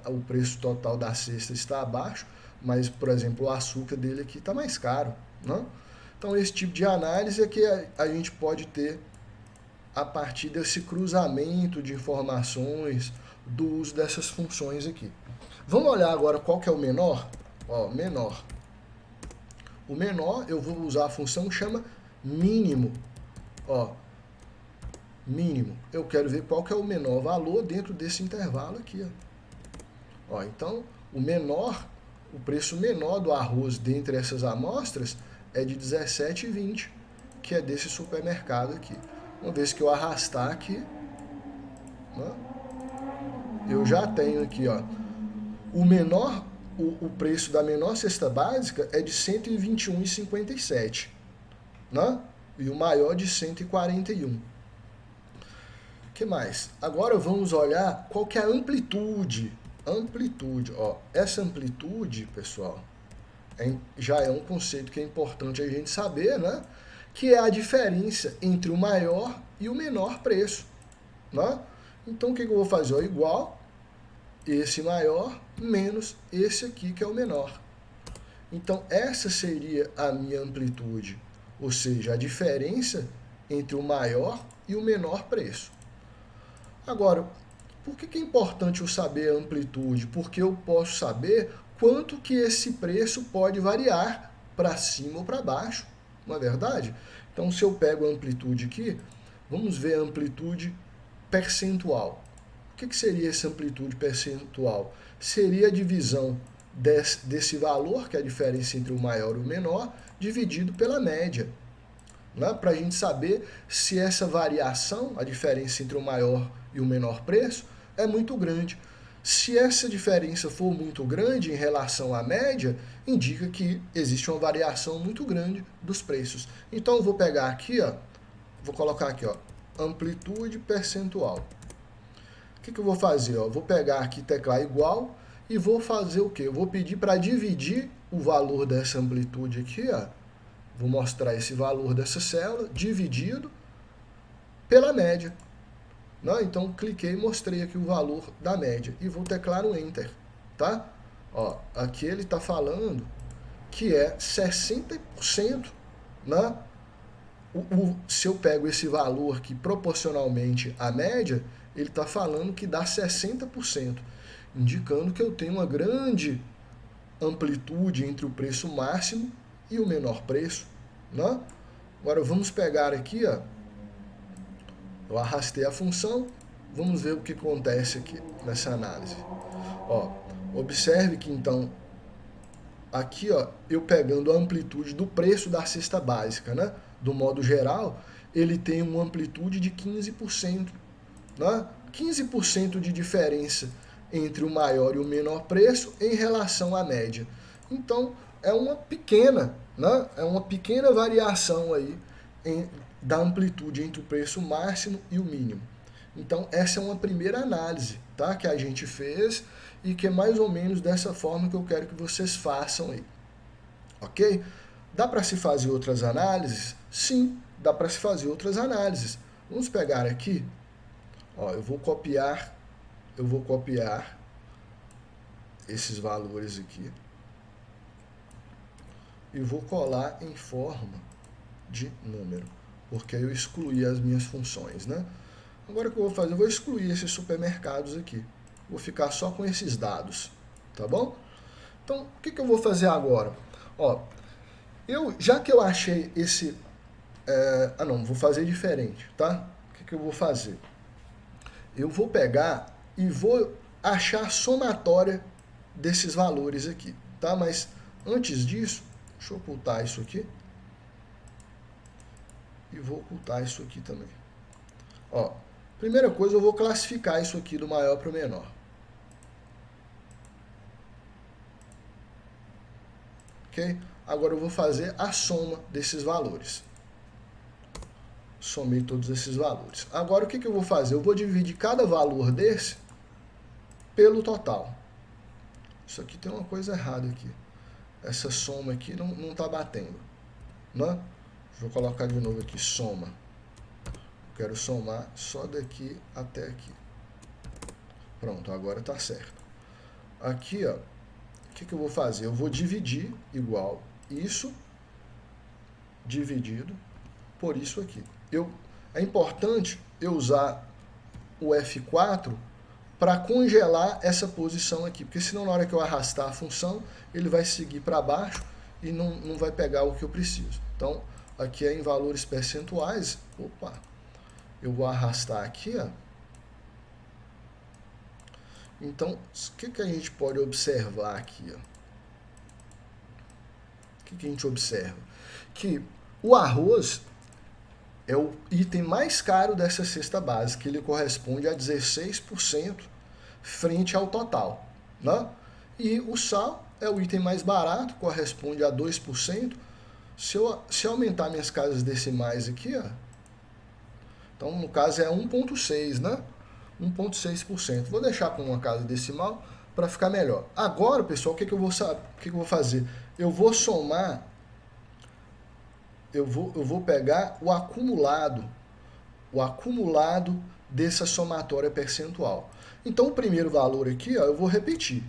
O preço total da cesta está abaixo, mas, por exemplo, o açúcar dele aqui está mais caro, né? Então, esse tipo de análise é que a gente pode ter a partir desse cruzamento de informações, do uso dessas funções aqui. Vamos olhar agora qual que é o menor? Ó, menor. O menor, eu vou usar a função que chama mínimo. Ó, mínimo. Eu quero ver qual que é o menor valor dentro desse intervalo aqui. Ó, então, o preço menor do arroz dentre essas amostras é de R$ 17,20, que é desse supermercado aqui. Uma vez que eu arrastar aqui, né, eu já tenho aqui, ó, o preço da menor cesta básica é de R$ 121,57, né? E o maior de R$ 141. O que mais? Agora vamos olhar qual que é a amplitude. Ó, essa amplitude, pessoal, já é um conceito que é importante a gente saber, né? Que é a diferença entre o maior e o menor preço, né? Então, o que eu vou fazer? Ó, igual esse maior menos esse aqui que é o menor. Então, essa seria a minha amplitude, ou seja, a diferença entre o maior e o menor preço. Agora, Por que é importante eu saber a amplitude? Porque eu posso saber quanto que esse preço pode variar para cima ou para baixo, não é verdade? Então, se eu pego a amplitude aqui, vamos ver a amplitude percentual. O que seria essa amplitude percentual? Seria a divisão desse valor, que é a diferença entre o maior e o menor, dividido pela média. Né? Para a gente saber se essa variação, a diferença entre o maior e o menor preço, é muito grande. Se essa diferença for muito grande em relação à média, indica que existe uma variação muito grande dos preços. Então eu vou pegar aqui, ó, vou colocar aqui, ó, amplitude percentual. O que eu vou fazer? Ó? Vou pegar aqui, teclar igual, e vou fazer o quê? Eu vou pedir para dividir o valor dessa amplitude aqui, ó. Vou mostrar esse valor dessa célula dividido pela média. Não? Então, cliquei e mostrei aqui o valor da média. E vou teclar o Enter. Tá? Ó, aqui ele está falando que é 60%. Né? Se eu pego esse valor aqui proporcionalmente à média, ele está falando que dá 60%, indicando que eu tenho uma grande amplitude entre o preço máximo e o menor preço. Né? Agora vamos pegar aqui, ó, eu arrastei a função, vamos ver o que acontece aqui nessa análise. Ó, observe que então, aqui ó, eu pegando a amplitude do preço da cesta básica, né? Do modo geral, ele tem uma amplitude de 15%. Né? 15% de diferença entre o maior e o menor preço em relação à média. Então, é uma pequena, né? É uma pequena variação aí da amplitude entre o preço máximo e o mínimo. Então, essa é uma primeira análise, tá? Que a gente fez e que é mais ou menos dessa forma que eu quero que vocês façam aí. Ok? Dá para se fazer outras análises? Sim, dá para se fazer outras análises. Vamos pegar aqui, ó, eu vou copiar esses valores aqui e vou colar em forma de número, porque aí eu excluí as minhas funções, né? Agora o que eu vou fazer? Eu vou excluir esses supermercados aqui. Vou ficar só com esses dados, tá bom? Então, o que eu vou fazer agora? Ó, já que eu achei esse... vou fazer diferente, tá? O que eu vou fazer? Eu vou pegar e vou achar a somatória desses valores aqui, tá? Mas antes disso, deixa eu ocultar isso aqui. E vou ocultar isso aqui também. Ó, primeira coisa, eu vou classificar isso aqui do maior para o menor. Ok? Agora eu vou fazer a soma desses valores. Somei todos esses valores. Agora o que eu vou fazer? Eu vou dividir cada valor desse pelo total. Isso aqui tem uma coisa errada aqui. Essa soma aqui não está batendo. Né? Vou colocar de novo aqui, soma. Quero somar só daqui até aqui. Pronto, agora está certo. Aqui, ó, o que eu vou fazer? Eu vou dividir igual isso dividido por isso aqui. É importante eu usar o F4 para congelar essa posição aqui, porque senão na hora que eu arrastar a função, ele vai seguir para baixo e não vai pegar o que eu preciso. Então, aqui é em valores percentuais. Opa! Eu vou arrastar aqui, ó. Então, o que a gente pode observar aqui, ó? O que a gente observa? Que o arroz é o item mais caro dessa cesta básica, ele corresponde a 16% frente ao total. Né? E o sal é o item mais barato, corresponde a 2%. Se eu aumentar minhas casas decimais aqui, ó, então no caso é 1,6%, né? 1,6%. Vou deixar com uma casa decimal para ficar melhor. Agora, pessoal, o que eu vou fazer? Eu vou somar, eu vou pegar o acumulado dessa somatória percentual. Então, o primeiro valor aqui, ó, eu vou repetir,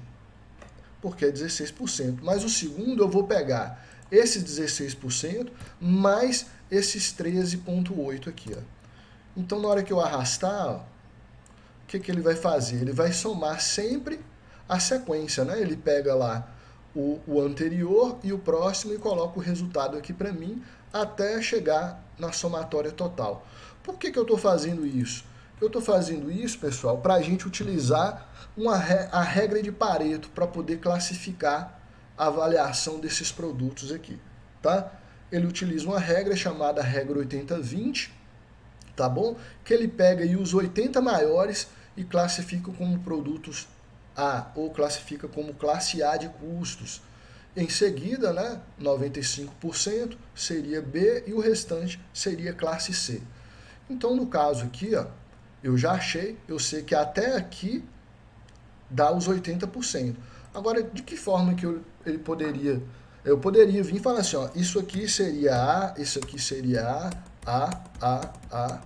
porque é 16%. Mas o segundo eu vou pegar esses 16% mais esses 13,8% aqui. Ó. Então, na hora que eu arrastar, ó, o que ele vai fazer? Ele vai somar sempre a sequência, né? Ele pega lá o anterior e o próximo e coloca o resultado aqui para mim até chegar na somatória total. Por que eu estou fazendo isso? Eu estou fazendo isso, pessoal, para a gente utilizar a regra de Pareto para poder classificar a avaliação desses produtos aqui, tá? Ele utiliza uma regra chamada regra 80-20, tá bom? Que ele pega aí os 80 maiores e classifica como produtos A, ou classifica como classe A de custos. Em seguida, né, 95% seria B e o restante seria classe C. Então, no caso aqui, ó, eu já achei, eu sei que até aqui dá os 80%. Agora, de que forma que ele poderia... Eu poderia vir e falar assim, ó, isso aqui seria A, isso aqui seria A.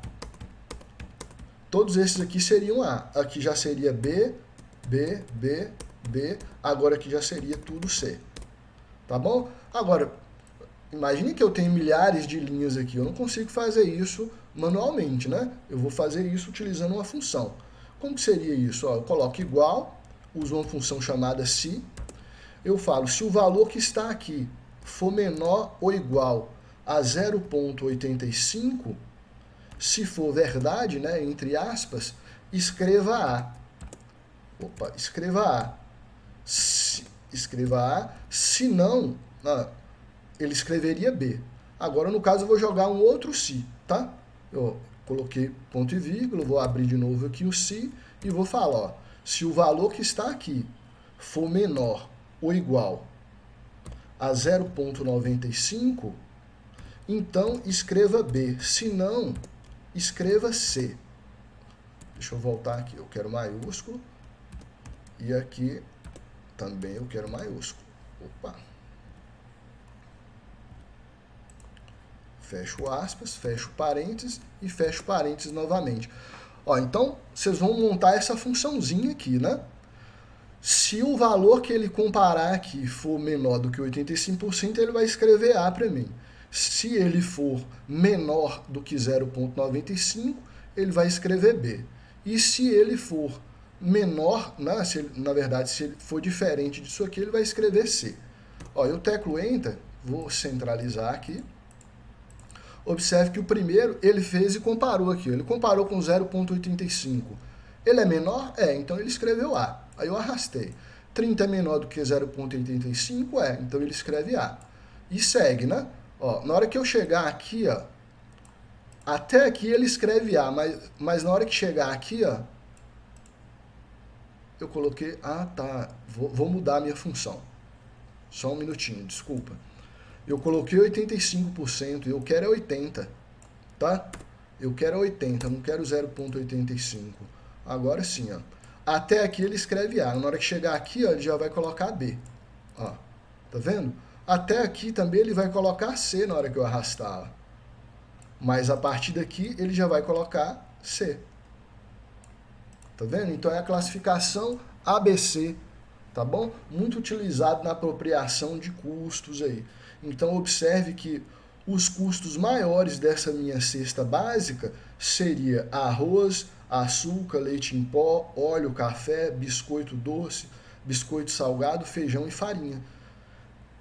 Todos esses aqui seriam A. Aqui já seria B, agora aqui já seria tudo C. Tá bom? Agora, imagine que eu tenho milhares de linhas aqui, eu não consigo fazer isso manualmente, né? Eu vou fazer isso utilizando uma função. Como que seria isso? Ó, eu coloco igual, uso uma função chamada se, eu falo, se o valor que está aqui for menor ou igual a 0,85, se for verdade, né, entre aspas, escreva A. Opa, escreva A. Escreva A, se não, ele escreveria B. Agora, no caso, eu vou jogar um outro se, tá? Eu coloquei ponto e vírgula, vou abrir de novo aqui o se e vou falar, ó, se o valor que está aqui for menor ou igual a 0,95, então escreva B. Se não, escreva C. Deixa eu voltar aqui. Eu quero maiúsculo. E aqui também eu quero maiúsculo. Opa. Fecho aspas, fecho parênteses e fecho parênteses novamente. Ó, então, vocês vão montar essa funçãozinha aqui, né? Se o valor que ele comparar aqui for menor do que 85%, ele vai escrever A para mim. Se ele for menor do que 0,95, ele vai escrever B. E se ele for menor, né, se ele for diferente disso aqui, ele vai escrever C. Ó, eu teclo Enter, vou centralizar aqui. Observe que o primeiro ele fez e comparou aqui. Ele comparou com 0,85. Ele é menor? É, então ele escreveu A. Aí eu arrastei. 30 é menor do que 0,85? É, então ele escreve A. E segue, né? Ó, na hora que eu chegar aqui, ó, até aqui ele escreve A, mas na hora que chegar aqui, ó, eu coloquei... Ah, tá. Vou mudar a minha função. Só um minutinho, desculpa. Eu coloquei 85% e eu quero é 80%, tá? Eu quero é 80%, não quero 0,85%. Agora sim, ó. Até aqui ele escreve A. Na hora que chegar aqui, ó, ele já vai colocar B. Ó, tá vendo? Até aqui também ele vai colocar C na hora que eu arrastar. Ó. Mas a partir daqui ele já vai colocar C. Tá vendo? Então é a classificação ABC, tá bom? Muito utilizado na apropriação de custos aí. Então observe que os custos maiores dessa minha cesta básica seria arroz, açúcar, leite em pó, óleo, café, biscoito doce, biscoito salgado, feijão e farinha.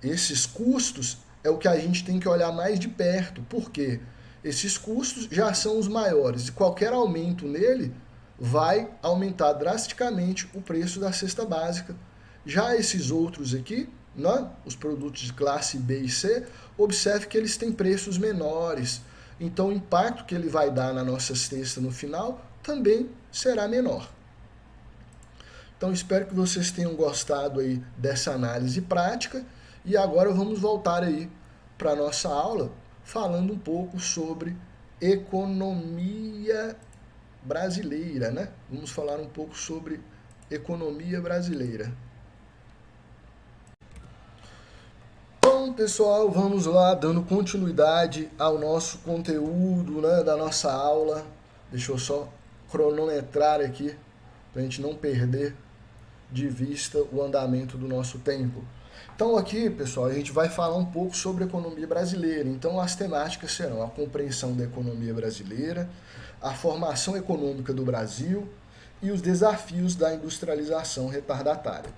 Esses custos é o que a gente tem que olhar mais de perto, porque esses custos já são os maiores e qualquer aumento nele vai aumentar drasticamente o preço da cesta básica. Já esses outros aqui, né, os produtos de classe B e C, observe que eles têm preços menores. Então o impacto que ele vai dar na nossa cesta no final também será menor. Então espero que vocês tenham gostado aí dessa análise prática e agora vamos voltar aí para a nossa aula falando um pouco sobre economia brasileira, né? Vamos falar um pouco sobre economia brasileira. Então, pessoal, vamos lá, dando continuidade ao nosso conteúdo, né, da nossa aula. Deixa eu só cronometrar aqui, para a gente não perder de vista o andamento do nosso tempo. Então aqui, pessoal, a gente vai falar um pouco sobre a economia brasileira. Então as temáticas serão a compreensão da economia brasileira, a formação econômica do Brasil, e os desafios da industrialização retardatária.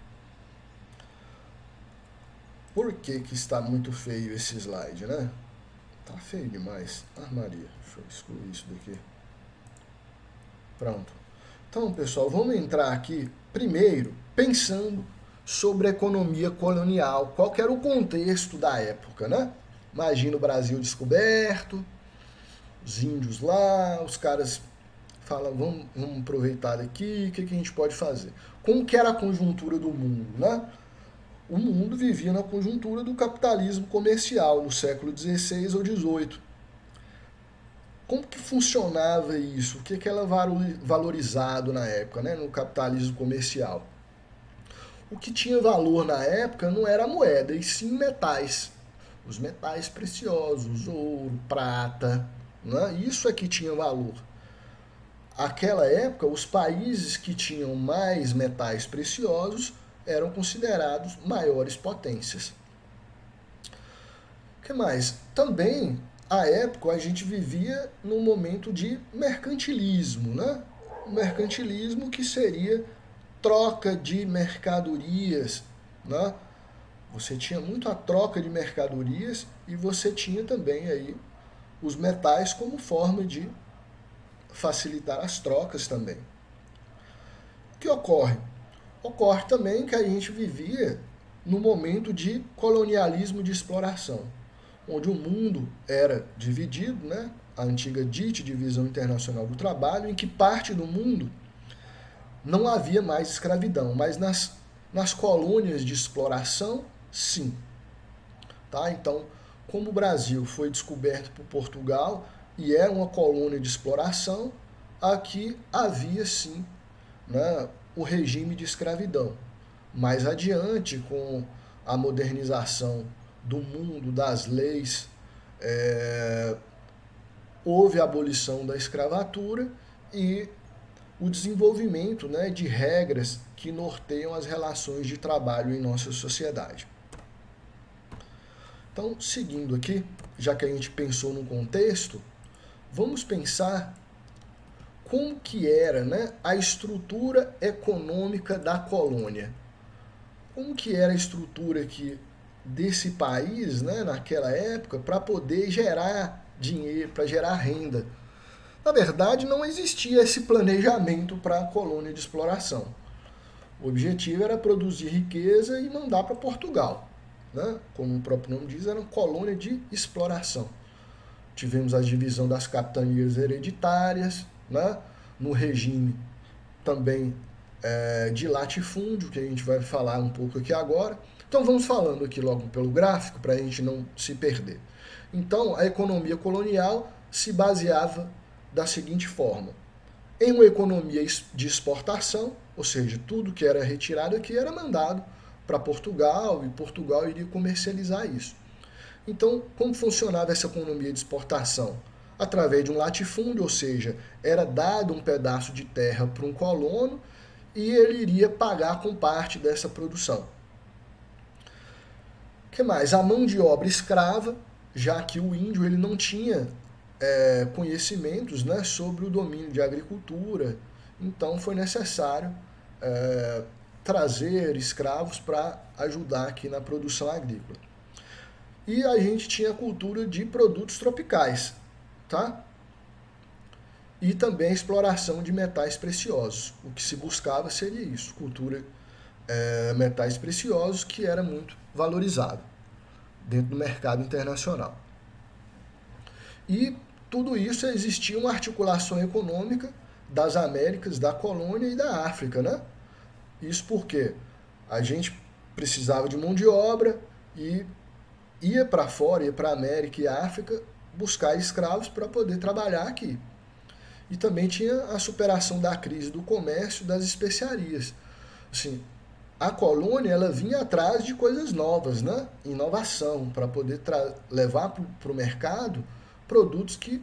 Por que que está muito feio esse slide, né? Tá feio demais. Ah, Maria, deixa eu excluir isso daqui. Pronto. Então, pessoal, vamos entrar aqui primeiro pensando sobre a economia colonial. Qual que era o contexto da época, né? Imagina o Brasil descoberto, os índios lá, os caras falam, vamos aproveitar daqui, o que a gente pode fazer? Como que era a conjuntura do mundo, né? O mundo vivia na conjuntura do capitalismo comercial no século XVI ou XVIII. Como que funcionava isso? O que era valorizado na época, né, no capitalismo comercial? O que tinha valor na época não era a moeda, e sim metais. Os metais preciosos, ouro, prata, né? Isso é que tinha valor. Naquela época, os países que tinham mais metais preciosos eram considerados maiores potências. O que mais? Também, à época, a gente vivia num momento de mercantilismo, né? O mercantilismo que seria troca de mercadorias, né? Você tinha muito a troca de mercadorias e você tinha também aí os metais como forma de facilitar as trocas também. O que ocorre? Ocorre também que a gente vivia no momento de colonialismo de exploração, onde o mundo era dividido, né? A antiga DIT, Divisão Internacional do Trabalho, em que parte do mundo não havia mais escravidão, mas nas colônias de exploração, sim. Tá? Então, como o Brasil foi descoberto por Portugal e era uma colônia de exploração, aqui havia sim, né, o regime de escravidão. Mais adiante, com a modernização do mundo, das leis, houve a abolição da escravatura e o desenvolvimento, né, de regras que norteiam as relações de trabalho em nossa sociedade. Então, seguindo aqui, já que a gente pensou no contexto, vamos pensar como que era, né, a estrutura econômica da colônia. Como que era a estrutura aqui desse país, né, naquela época, para poder gerar dinheiro, para gerar renda. Na verdade, não existia esse planejamento para a colônia de exploração. O objetivo era produzir riqueza e mandar para Portugal. Né? Como o próprio nome diz, era uma colônia de exploração. Tivemos a divisão das capitanias hereditárias, né? No regime também de latifúndio, que a gente vai falar um pouco aqui agora. Então vamos falando aqui logo pelo gráfico, para a gente não se perder. Então, a economia colonial se baseava da seguinte forma: em uma economia de exportação, ou seja, tudo que era retirado aqui era mandado para Portugal, e Portugal iria comercializar isso. Então, como funcionava essa economia de exportação? Através de um latifúndio, ou seja, era dado um pedaço de terra para um colono e ele iria pagar com parte dessa produção. O que mais? A mão de obra escrava, já que o índio ele não tinha conhecimentos, né, sobre o domínio de agricultura, então foi necessário trazer escravos para ajudar aqui na produção agrícola. E a gente tinha a cultura de produtos tropicais, tá? E também a exploração de metais preciosos. O que se buscava seria isso, cultura metais preciosos, que era muito valorizado dentro do mercado internacional. E tudo isso existia uma articulação econômica das Américas, da colônia e da África, né? Isso porque a gente precisava de mão de obra e ia para fora, ia para a América e África buscar escravos para poder trabalhar aqui. E também tinha a superação da crise do comércio das especiarias. Assim, a colônia ela vinha atrás de coisas novas, né? Inovação, para poder levar para o mercado produtos que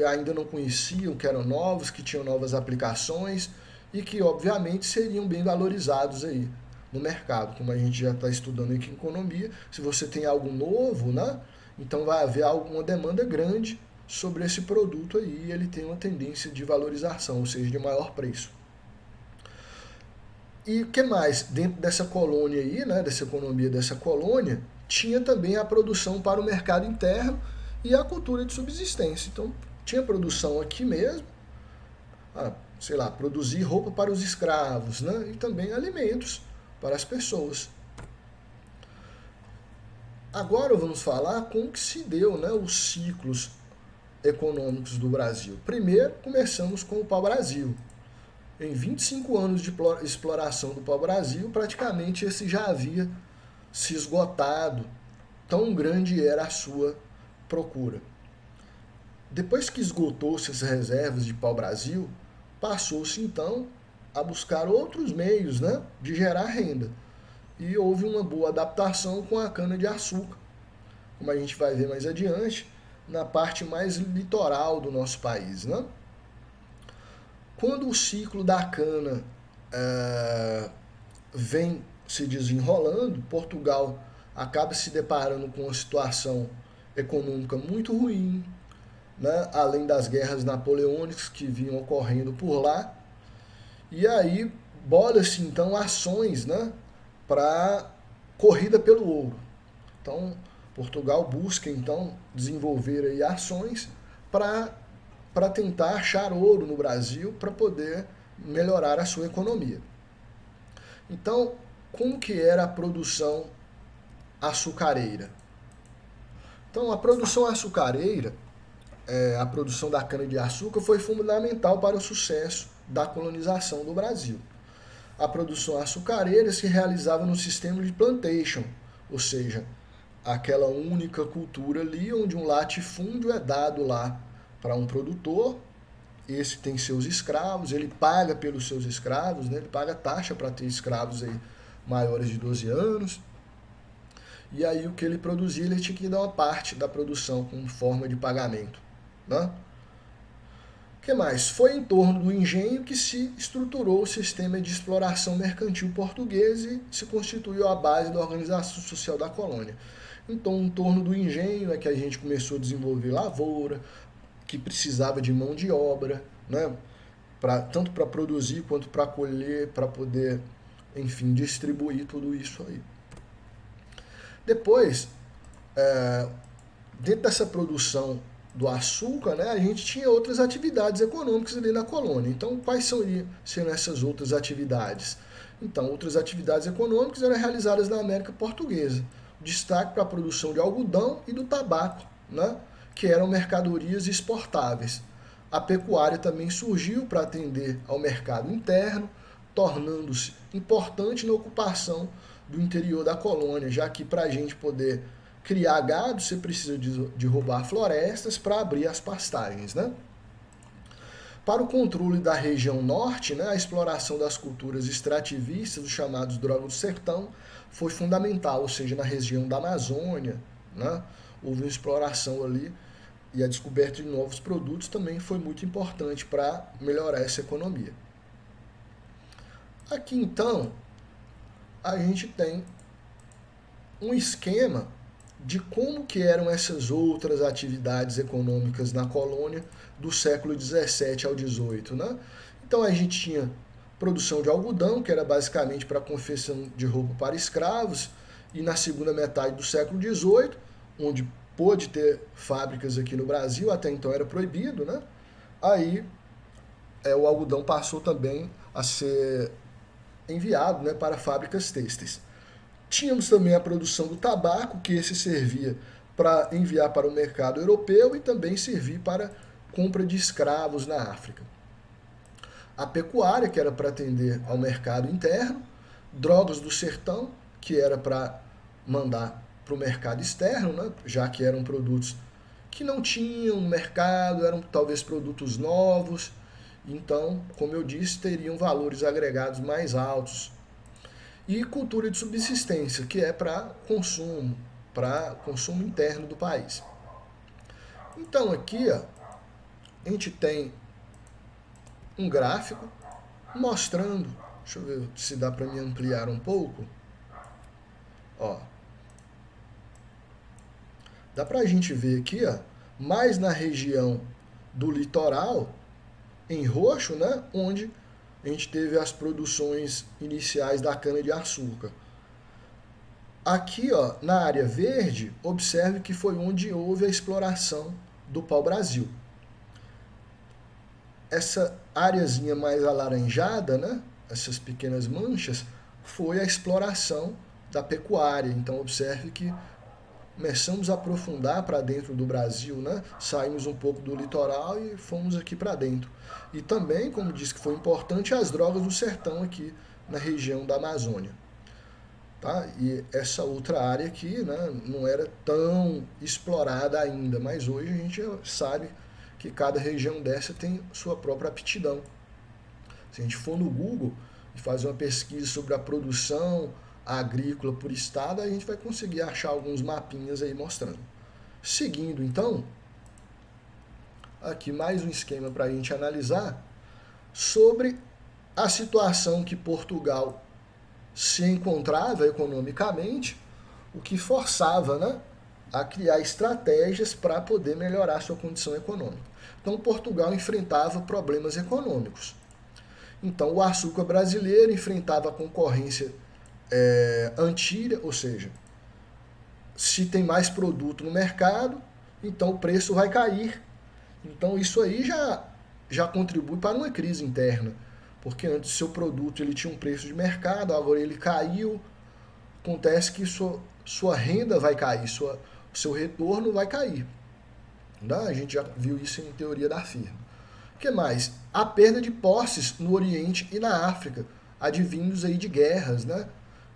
ainda não conheciam, que eram novos, que tinham novas aplicações e que, obviamente, seriam bem valorizados aí no mercado. Como a gente já está estudando aqui em economia, se você tem algo novo, né? Então vai haver uma demanda grande sobre esse produto aí, ele tem uma tendência de valorização, ou seja, de maior preço. E o que mais? Dentro dessa colônia aí, né, dessa economia dessa colônia, tinha também a produção para o mercado interno e a cultura de subsistência. Então, tinha produção aqui mesmo, sei lá, produzir roupa para os escravos, né, e também alimentos para as pessoas. Agora vamos falar como que se deu, né, os ciclos econômicos do Brasil. Primeiro, começamos com o pau-brasil. Em 25 anos de exploração do pau-brasil, praticamente esse já havia se esgotado, tão grande era a sua procura. Depois que esgotou-se as reservas de pau-brasil, passou-se então a buscar outros meios, né, de gerar renda. E houve uma boa adaptação com a cana-de-açúcar, como a gente vai ver mais adiante, na parte mais litoral do nosso país, né? Quando o ciclo da cana vem se desenrolando, Portugal acaba se deparando com uma situação econômica muito ruim, né? Além das guerras napoleônicas que vinham ocorrendo por lá. E aí bola-se então ações, né, para corrida pelo ouro. Então, Portugal busca então desenvolver aí ações para tentar achar ouro no Brasil para poder melhorar a sua economia. Então, como que era a produção açucareira? Então, a produção açucareira, a produção da cana-de-açúcar foi fundamental para o sucesso da colonização do Brasil. A produção açucareira se realizava no sistema de plantation, ou seja, aquela única cultura ali onde um latifúndio é dado lá para um produtor, esse tem seus escravos, ele paga pelos seus escravos, né? Ele paga taxa para ter escravos aí maiores de 12 anos, e aí o que ele produzia, ele tinha que dar uma parte da produção como forma de pagamento, né? O que mais? Foi em torno do engenho que se estruturou o sistema de exploração mercantil português e se constituiu a base da organização social da colônia. Então, em torno do engenho é que a gente começou a desenvolver lavoura, que precisava de mão de obra, né? Tanto para produzir quanto para colher, para poder, enfim, distribuir tudo isso aí. Depois, dentro dessa produção do açúcar, né, a gente tinha outras atividades econômicas ali na colônia. Então, quais seriam essas outras atividades? Então, outras atividades econômicas eram realizadas na América Portuguesa. Destaque para a produção de algodão e do tabaco, né, que eram mercadorias exportáveis. A pecuária também surgiu para atender ao mercado interno, tornando-se importante na ocupação do interior da colônia, já que para a gente poder criar gado, você precisa de roubar florestas para abrir as pastagens, né? Para o controle da região norte, né, a exploração das culturas extrativistas, os chamados drogos do sertão, foi fundamental, ou seja, na região da Amazônia, né, houve uma exploração ali e a descoberta de novos produtos também foi muito importante para melhorar essa economia. Aqui, então, a gente tem um esquema de como que eram essas outras atividades econômicas na colônia do século 17 ao 18, né? Então a gente tinha produção de algodão, que era basicamente para confecção de roupa para escravos, e na segunda metade do século 18, onde pôde ter fábricas aqui no Brasil, até então era proibido, né? Aí o algodão passou também a ser enviado, né, para fábricas têxteis. Tínhamos também a produção do tabaco, que esse servia para enviar para o mercado europeu e também servir para compra de escravos na África. A pecuária, que era para atender ao mercado interno, drogas do sertão, que era para mandar para o mercado externo, né, já que eram produtos que não tinham mercado, eram talvez produtos novos, então, como eu disse, teriam valores agregados mais altos. E cultura de subsistência, que é para consumo interno do país. Então aqui, ó, a gente tem um gráfico mostrando, deixa eu ver se dá para me ampliar um pouco. Ó, dá para a gente ver aqui, ó, mais na região do litoral, em roxo, né, onde a gente teve as produções iniciais da cana-de-açúcar. Aqui, ó, na área verde, observe que foi onde houve a exploração do pau-brasil. Essa areazinha mais alaranjada, né, essas pequenas manchas, foi a exploração da pecuária. Então, observe que começamos a aprofundar para dentro do Brasil, né? Saímos um pouco do litoral e fomos aqui para dentro. E também, como disse que foi importante, as drogas do sertão aqui na região da Amazônia. Tá? E essa outra área aqui, né, não era tão explorada ainda, mas hoje a gente sabe que cada região dessa tem sua própria aptidão. Se a gente for no Google e fazer uma pesquisa sobre a produção agrícola por estado, a gente vai conseguir achar alguns mapinhas aí mostrando. Seguindo, então, aqui mais um esquema para a gente analisar sobre a situação que Portugal se encontrava economicamente, o que forçava, né, a criar estratégias para poder melhorar sua condição econômica. Então, Portugal enfrentava problemas econômicos. Então, o açúcar brasileiro enfrentava a concorrência antiga, ou seja, se tem mais produto no mercado, então o preço vai cair. Então, isso aí já contribui para uma crise interna. Porque antes seu produto ele tinha um preço de mercado, agora ele caiu, acontece que sua renda vai cair, seu retorno vai cair. Né? A gente já viu isso em teoria da firma. O que mais? A perda de posses no Oriente e na África, advindos aí de guerras, né?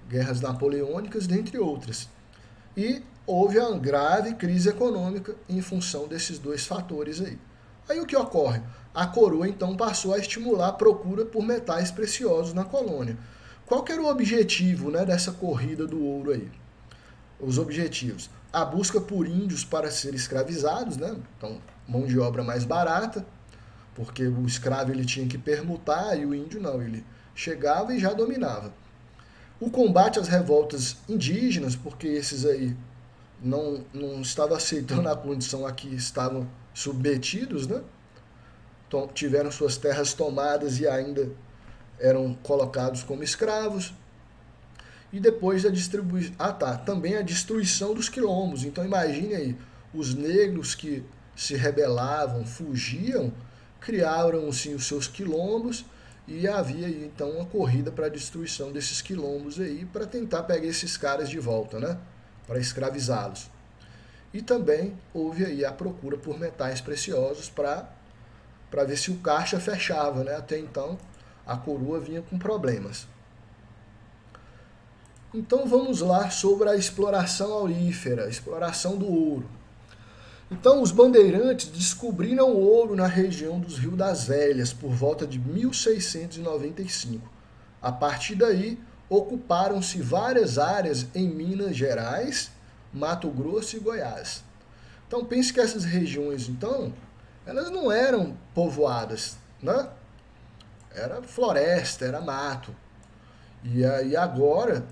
Guerras napoleônicas, dentre outras. E houve uma grave crise econômica em função desses dois fatores aí. Aí o que ocorre? A coroa então passou a estimular a procura por metais preciosos na colônia. Qual que era o objetivo, né, dessa corrida do ouro aí? Os objetivos: a busca por índios para serem escravizados, né? Então, mão de obra mais barata, porque o escravo ele tinha que permutar e o índio não, ele chegava e já dominava. O combate às revoltas indígenas, porque esses aí não estavam aceitando a condição a que estavam submetidos, né? Então, tiveram suas terras tomadas e ainda eram colocados como escravos. E depois a distribuição... também a destruição dos quilombos. Então imagine aí, os negros que se rebelavam, fugiam, criaram sim os seus quilombos e havia aí, então uma corrida para a destruição desses quilombos aí, para tentar pegar esses caras de volta, né? Para escravizá-los. E também houve aí a procura por metais preciosos para ver se o caixa fechava, né? Até então a coroa vinha com problemas. Então vamos lá sobre a exploração aurífera, a exploração do ouro. Então os bandeirantes descobriram ouro na região dos Rios das Velhas por volta de 1695. A partir daí, ocuparam-se várias áreas em Minas Gerais, Mato Grosso e Goiás. Então pense que essas regiões, então, elas não eram povoadas, né? Era floresta, era mato. E aí agora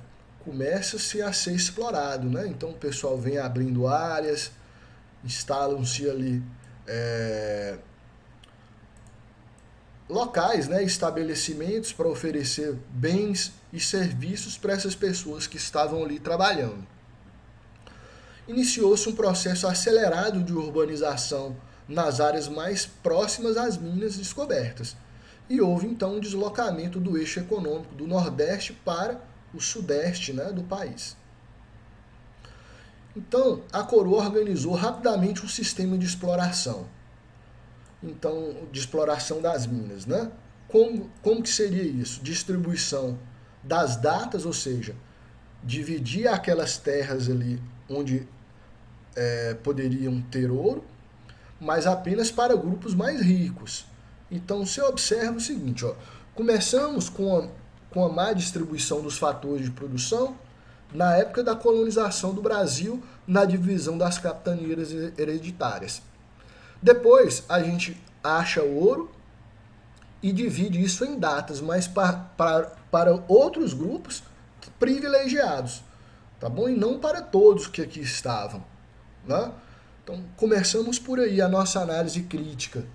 começa-se a ser explorado, né? Então o pessoal vem abrindo áreas, instalam-se ali locais, né? Estabelecimentos para oferecer bens e serviços para essas pessoas que estavam ali trabalhando. Iniciou-se um processo acelerado de urbanização nas áreas mais próximas às minas descobertas. E houve então um deslocamento do eixo econômico do Nordeste para o Sudeste, né, do país. Então, a coroa organizou rapidamente um sistema de exploração. Então, de exploração das minas, né? Como que seria isso? Distribuição das datas, ou seja, dividir aquelas terras ali onde poderiam ter ouro, mas apenas para grupos mais ricos. Então, você observa o seguinte, ó, começamos com a má distribuição dos fatores de produção na época da colonização do Brasil, na divisão das capitanias hereditárias. Depois, a gente acha ouro e divide isso em datas, mas para outros grupos privilegiados, tá bom? E não para todos que aqui estavam, né? Então, começamos por aí a nossa análise crítica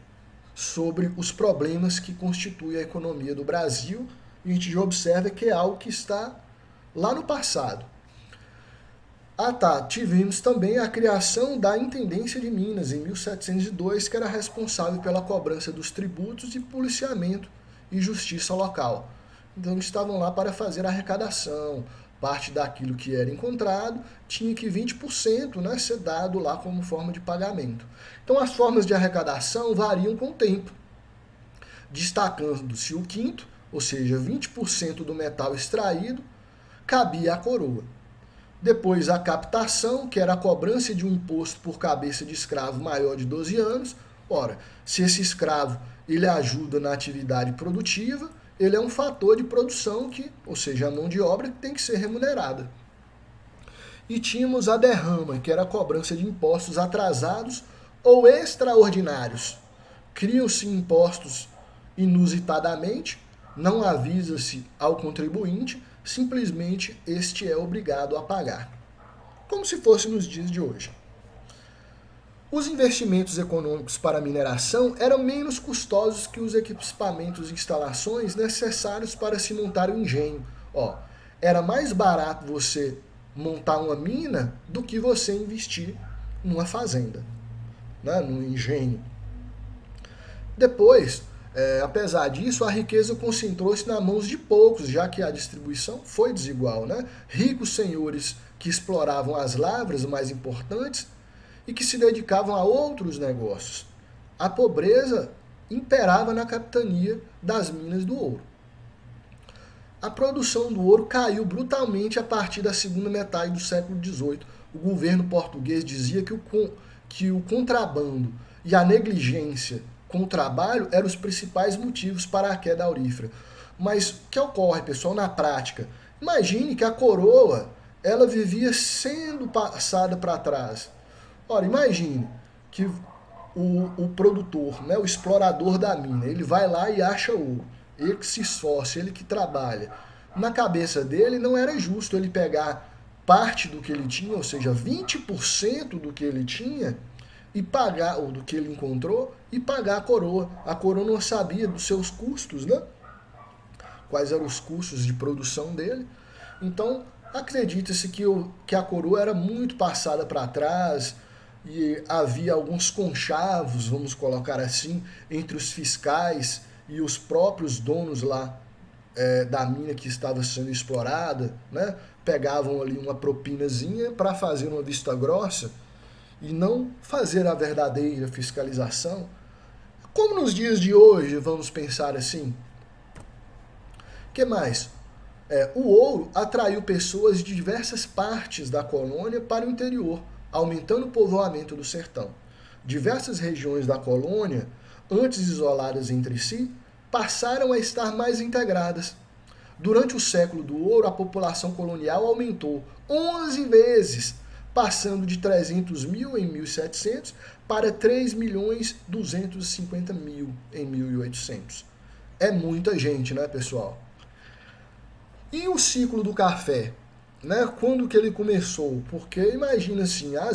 sobre os problemas que constituem a economia do Brasil, e a gente já observa que é algo que está lá no passado. Tivemos também a criação da Intendência de Minas, em 1702, que era responsável pela cobrança dos tributos e policiamento e justiça local. Então, estavam lá para fazer a arrecadação. Parte daquilo que era encontrado tinha que 20%, né, ser dado lá como forma de pagamento. Então, as formas de arrecadação variam com o tempo, destacando-se o quinto, ou seja, 20% do metal extraído, cabia à coroa. Depois a captação, que era a cobrança de um imposto por cabeça de escravo maior de 12 anos. Ora, se esse escravo ele ajuda na atividade produtiva, ele é um fator de produção ou seja, a mão de obra que tem que ser remunerada. E tínhamos a derrama, que era a cobrança de impostos atrasados ou extraordinários. Criam-se impostos inusitadamente, não avisa-se ao contribuinte, simplesmente este é obrigado a pagar. Como se fosse nos dias de hoje. Os investimentos econômicos para a mineração eram menos custosos que os equipamentos e instalações necessários para se montar um engenho. Era mais barato você montar uma mina do que você investir numa fazenda, né, num engenho. Depois, apesar disso, a riqueza concentrou-se nas mãos de poucos, já que a distribuição foi desigual, né? Ricos senhores que exploravam as lavras mais importantes e que se dedicavam a outros negócios. A pobreza imperava na capitania das minas do ouro. A produção do ouro caiu brutalmente a partir da segunda metade do século XVIII. O governo português dizia que o contrabando e a negligência com o trabalho eram os principais motivos para a queda aurífera. Mas o que ocorre, pessoal, na prática? Imagine que a coroa ela vivia sendo passada para trás. Ora, imagine que o produtor, né, o explorador da mina, ele vai lá e acha ouro. Ele que se esforça, ele que trabalha. Na cabeça dele não era justo ele pegar parte do que ele tinha, ou seja, 20% do que ele tinha, e pagar, ou do que ele encontrou, e pagar a coroa. A coroa não sabia dos seus custos, né? Quais eram os custos de produção dele. Então, acredita-se que a coroa era muito passada para trás, e havia alguns conchavos, vamos colocar assim, entre os fiscais e os próprios donos lá da mina que estava sendo explorada, né? Pegavam ali uma propinazinha para fazer uma vista grossa e não fazer a verdadeira fiscalização. Como nos dias de hoje, vamos pensar assim? O que mais? O ouro atraiu pessoas de diversas partes da colônia para o interior, aumentando o povoamento do sertão. Diversas regiões da colônia, antes isoladas entre si, passaram a estar mais integradas. Durante o século do ouro, a população colonial aumentou 11 vezes, passando de 300 mil em 1700 para 3.250.000 em 1800. É muita gente, né, pessoal? E o ciclo do café? Né? Quando que ele começou? Porque imagina assim, a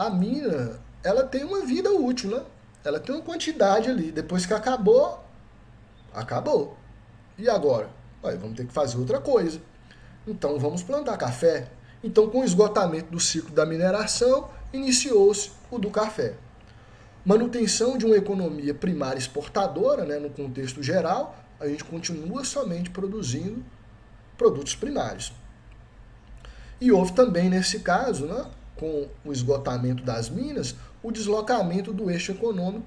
mina, ela tem uma vida útil, né? Ela tem uma quantidade ali. Depois que acabou. E agora? Vamos ter que fazer outra coisa. Então vamos plantar café. Então, com o esgotamento do ciclo da mineração, iniciou-se o do café. Manutenção de uma economia primária exportadora, né, no contexto geral, a gente continua somente produzindo produtos primários. E houve também, nesse caso, né, com o esgotamento das minas, o deslocamento do eixo econômico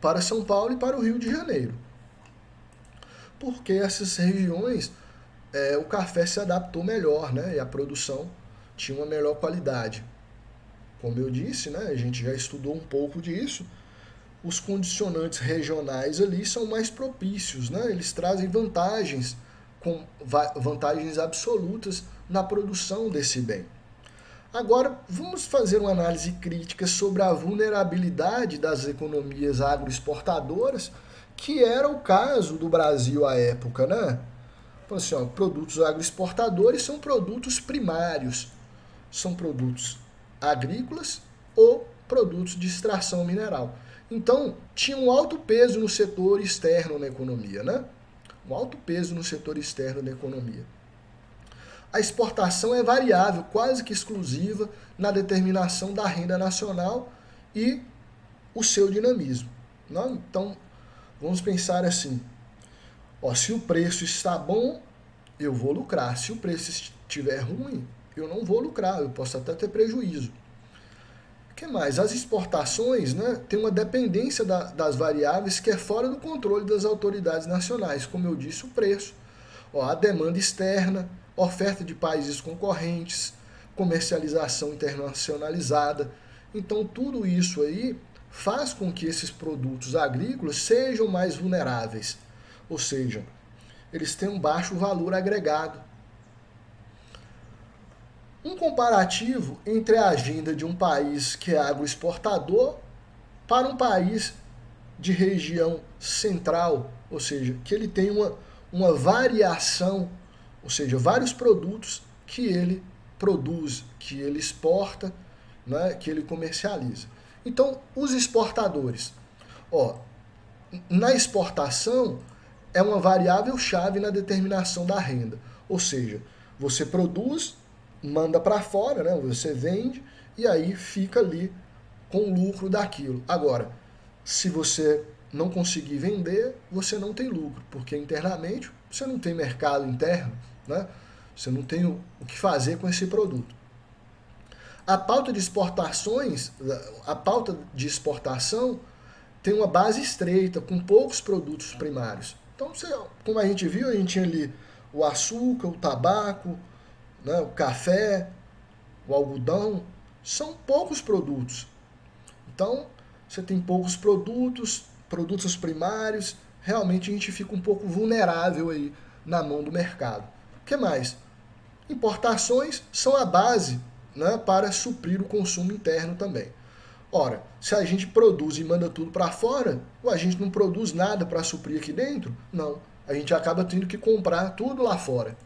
para São Paulo e para o Rio de Janeiro. Porque essas regiões, o café se adaptou melhor, né, e a produção tinha uma melhor qualidade. Como eu disse, né, a gente já estudou um pouco disso, os condicionantes regionais ali são mais propícios, né, eles trazem vantagens absolutas na produção desse bem. Agora, vamos fazer uma análise crítica sobre a vulnerabilidade das economias agroexportadoras, que era o caso do Brasil à época, né? Então, assim, produtos agroexportadores são produtos primários, são produtos agrícolas ou produtos de extração mineral. Então, tinha um alto peso no setor externo na economia, né? Um alto peso no setor externo da economia. A exportação é variável, quase que exclusiva, na determinação da renda nacional e o seu dinamismo. Não? Então, vamos pensar assim, se o preço está bom, eu vou lucrar. Se o preço estiver ruim, eu não vou lucrar, eu posso até ter prejuízo. O que mais? As exportações, né, têm uma dependência das variáveis que é fora do controle das autoridades nacionais, como eu disse, o preço. A demanda externa, oferta de países concorrentes, comercialização internacionalizada. Então, tudo isso aí faz com que esses produtos agrícolas sejam mais vulneráveis, ou seja, eles têm um baixo valor agregado. Um comparativo entre a agenda de um país que é agroexportador para um país de região central, ou seja, que ele tem uma variação, ou seja, vários produtos que ele produz, que ele exporta, né, que ele comercializa. Então, os exportadores. Na exportação, é uma variável chave na determinação da renda. Ou seja, você produz, manda para fora, né, você vende, e aí fica ali com o lucro daquilo. Agora, se você não conseguir vender, você não tem lucro, porque internamente você não tem mercado interno, né? Você não tem o que fazer com esse produto. A pauta de exportações, a pauta de exportação tem uma base estreita, com poucos produtos primários. Então, como a gente viu, a gente tinha ali o açúcar, o tabaco, né, o café, o algodão, são poucos produtos. Então, você tem poucos produtos primários, realmente a gente fica um pouco vulnerável aí na mão do mercado. O que mais? Importações são a base, né, para suprir o consumo interno também. Ora, se a gente produz e manda tudo para fora, ou a gente não produz nada para suprir aqui dentro? Não, a gente acaba tendo que comprar tudo lá fora.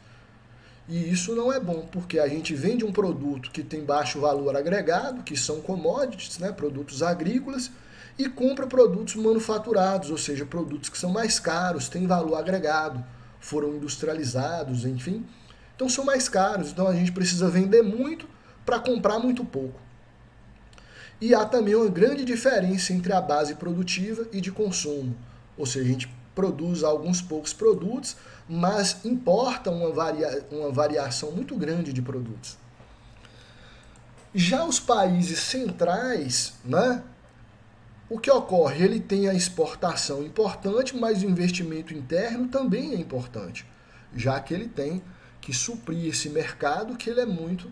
E isso não é bom, porque a gente vende um produto que tem baixo valor agregado, que são commodities, né, produtos agrícolas, e compra produtos manufaturados, ou seja, produtos que são mais caros, têm valor agregado, foram industrializados, enfim. Então são mais caros, então a gente precisa vender muito para comprar muito pouco. E há também uma grande diferença entre a base produtiva e de consumo, ou seja, a gente produz alguns poucos produtos, mas importa uma variação muito grande de produtos. Já os países centrais, né, o que ocorre? Ele tem a exportação importante, mas o investimento interno também é importante, já que ele tem que suprir esse mercado que ele é muito,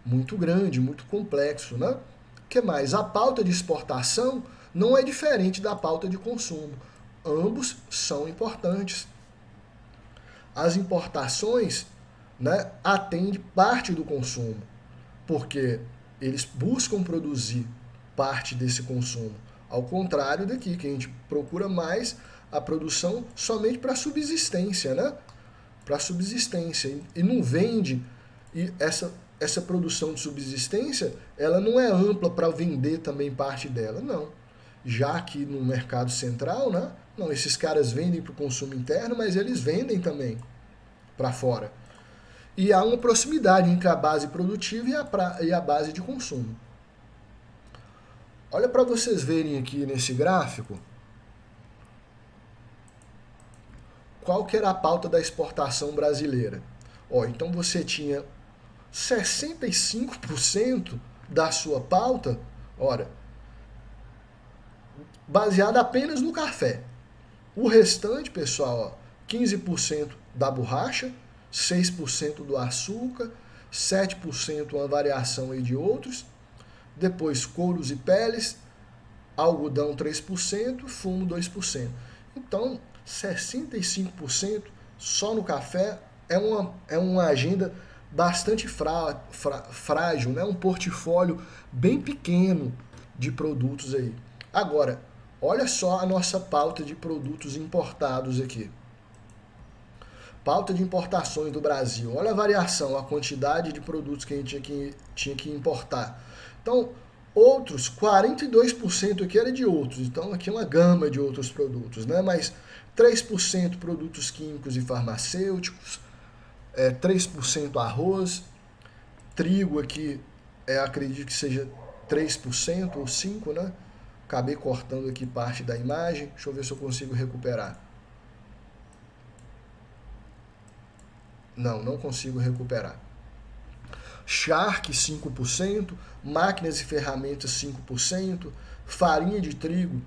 muito grande, muito complexo, né? O que mais? A pauta de exportação não é diferente da pauta de consumo. Ambos são importantes. As importações, né, atendem parte do consumo, porque eles buscam produzir parte desse consumo. Ao contrário daqui, que a gente procura mais a produção somente para subsistência, né? Para subsistência. E não vende, e essa produção de subsistência, ela não é ampla para vender também parte dela, não. Já que no mercado central, né? Não, esses caras vendem para o consumo interno, mas eles vendem também para fora. E há uma proximidade entre a base produtiva e a base de consumo. Olha para vocês verem aqui nesse gráfico qual que era a pauta da exportação brasileira. Então você tinha 65% da sua pauta, baseada apenas no café. O restante, pessoal, 15% da borracha, 6% do açúcar, 7% uma variação aí de outros, depois couros e peles, algodão 3%, fumo 2%. Então, 65% só no café é uma agenda bastante frágil, né? Um portfólio bem pequeno de produtos aí. Agora, olha só a nossa pauta de produtos importados aqui. Pauta de importações do Brasil. Olha a variação, a quantidade de produtos que a gente tinha que importar. Então, outros, 42% aqui era de outros, então aqui é uma gama de outros produtos, né? Mas 3% produtos químicos e farmacêuticos, 3% arroz, trigo aqui, acredito que seja 3% ou 5%, né? Acabei cortando aqui parte da imagem, deixa eu ver se eu consigo recuperar. Não consigo recuperar. Charque 5%, máquinas e ferramentas 5%, farinha de trigo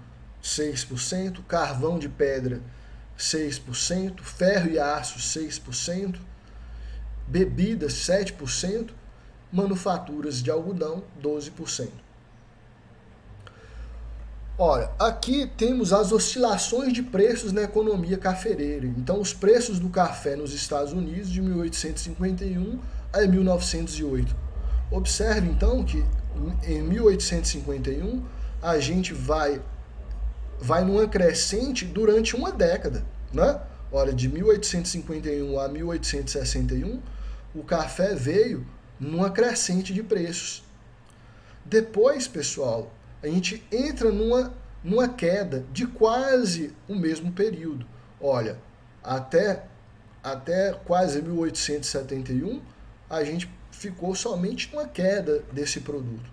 6%, carvão de pedra 6%, ferro e aço 6%, bebidas 7%, manufaturas de algodão 12%. Olha, aqui temos as oscilações de preços na economia cafeeira. Então, os preços do café nos Estados Unidos de 1851 a 1908. Observe, então, que em 1851 a gente vai numa crescente durante uma década, né? Olha, de 1851 a 1861, o café veio numa crescente de preços. Depois, pessoal, a gente entra numa queda de quase o mesmo período. Olha, até quase 1871, a gente ficou somente numa queda desse produto.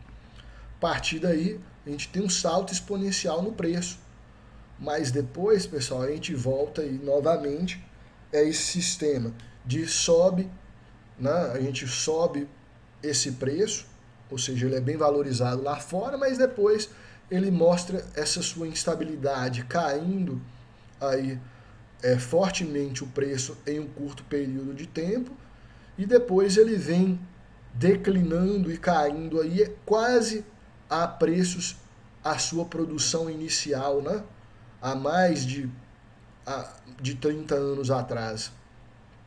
A partir daí, a gente tem um salto exponencial no preço. Mas depois, pessoal, a gente volta aí novamente esse sistema de sobe, né? A gente sobe esse preço, ou seja, ele é bem valorizado lá fora, mas depois ele mostra essa sua instabilidade, caindo aí fortemente o preço em um curto período de tempo, e depois ele vem declinando e caindo aí quase a preços a sua produção inicial, né? Há mais de 30 anos atrás.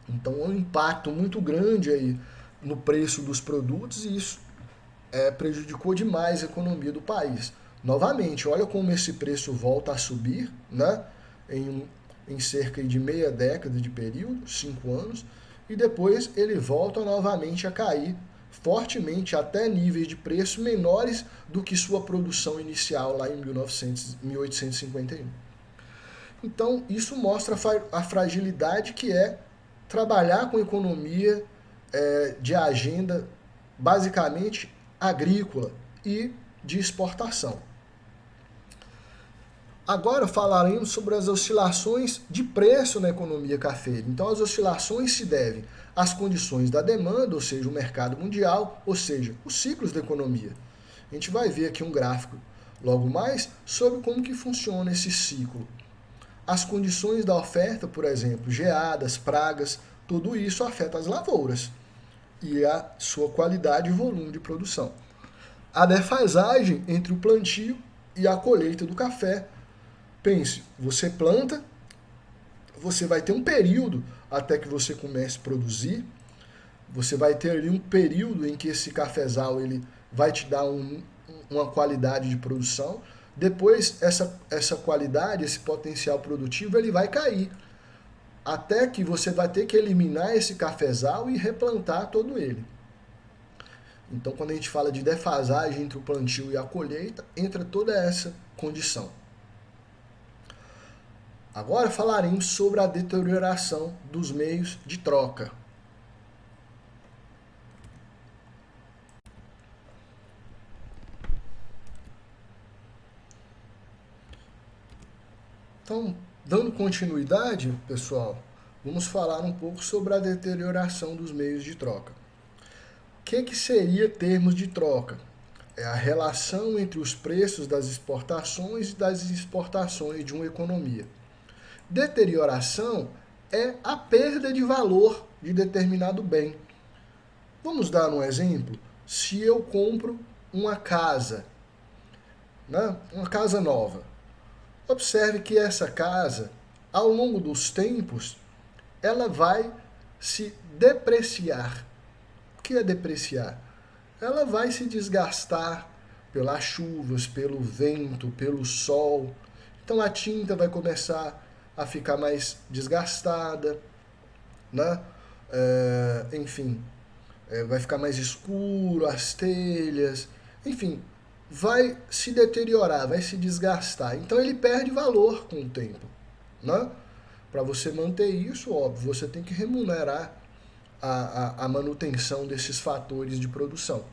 Então é um impacto muito grande aí no preço dos produtos, e isso prejudicou demais a economia do país. Novamente, olha como esse preço volta a subir, né? Em cerca de meia década de período, 5 anos, e depois ele volta novamente a cair fortemente até níveis de preço menores do que sua produção inicial lá em 1851. Então, isso mostra a fragilidade que é trabalhar com economia de agenda basicamente agrícola e de exportação. Agora falaremos sobre as oscilações de preço na economia cafeira. Então, as oscilações se devem às condições da demanda, ou seja, o mercado mundial, ou seja, os ciclos da economia. A gente vai ver aqui um gráfico logo mais sobre como que funciona esse ciclo. As condições da oferta, por exemplo, geadas, pragas, tudo isso afeta as lavouras e a sua qualidade e volume de produção. A defasagem entre o plantio e a colheita do café. Pense, você planta, você vai ter um período até que você comece a produzir, você vai ter ali um período em que esse cafezal ele vai te dar uma qualidade de produção, depois essa qualidade, esse potencial produtivo, ele vai cair, até que você vai ter que eliminar esse cafezal e replantar todo ele. Então, quando a gente fala de defasagem entre o plantio e a colheita, entra toda essa condição. Agora falaremos sobre a deterioração dos meios de troca. Então, dando continuidade, pessoal, vamos falar um pouco sobre a deterioração dos meios de troca. O que seria termos de troca? É a relação entre os preços das exportações e das exportações de uma economia. Deterioração é a perda de valor de determinado bem. Vamos dar um exemplo? Se eu compro uma casa, né? Uma casa nova, observe que essa casa, ao longo dos tempos, ela vai se depreciar. O que é depreciar? Ela vai se desgastar pelas chuvas, pelo vento, pelo sol. Então a tinta vai começar a ficar mais desgastada, né? Enfim, vai ficar mais escuro, as telhas, enfim, vai se deteriorar, vai se desgastar. Então ele perde valor com o tempo, né? Para você manter isso, óbvio, você tem que remunerar a manutenção desses fatores de produção.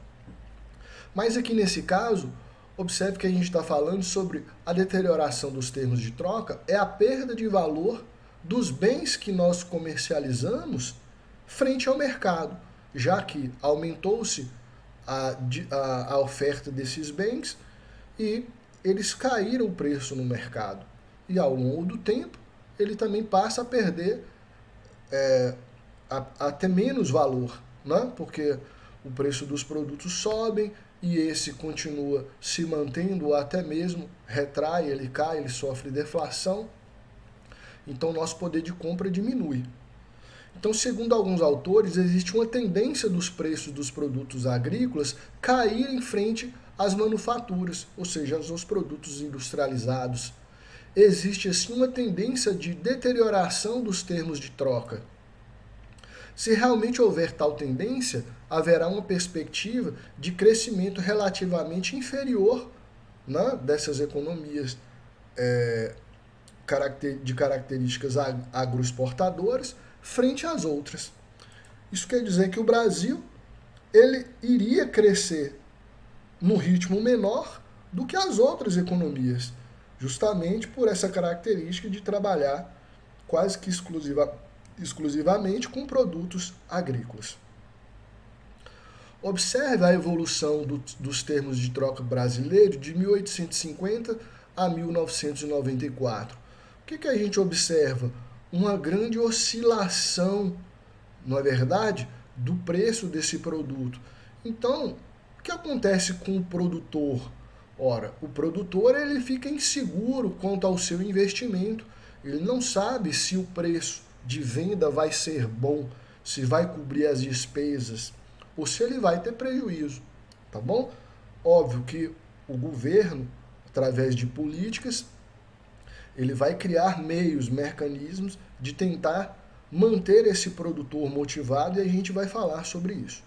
Mas aqui nesse caso, observe que a gente está falando sobre a deterioração dos termos de troca, é a perda de valor dos bens que nós comercializamos frente ao mercado, já que aumentou-se a oferta desses bens e eles caíram o preço no mercado. E ao longo do tempo, ele também passa a perder até menos valor, né? Porque o preço dos produtos sobem e esse continua se mantendo ou até mesmo retrai, ele cai, ele sofre deflação. Então nosso poder de compra diminui. Então, segundo alguns autores, existe uma tendência dos preços dos produtos agrícolas caírem frente às manufaturas, ou seja, aos produtos industrializados. Existe assim uma tendência de deterioração dos termos de troca. Se realmente houver tal tendência, haverá uma perspectiva de crescimento relativamente inferior, né, dessas economias de características agroexportadoras frente às outras. Isso quer dizer que o Brasil ele iria crescer num ritmo menor do que as outras economias, justamente por essa característica de trabalhar quase que exclusivamente com produtos agrícolas. Observe a evolução dos termos de troca brasileiros de 1850 a 1994. O que a gente observa? Uma grande oscilação, não é verdade, do preço desse produto. Então, o que acontece com o produtor? Ora, o produtor ele fica inseguro quanto ao seu investimento. Ele não sabe se o preço de venda vai ser bom, se vai cobrir as despesas ou se ele vai ter prejuízo, tá bom? Óbvio que o governo, através de políticas, ele vai criar meios, mecanismos de tentar manter esse produtor motivado e a gente vai falar sobre isso.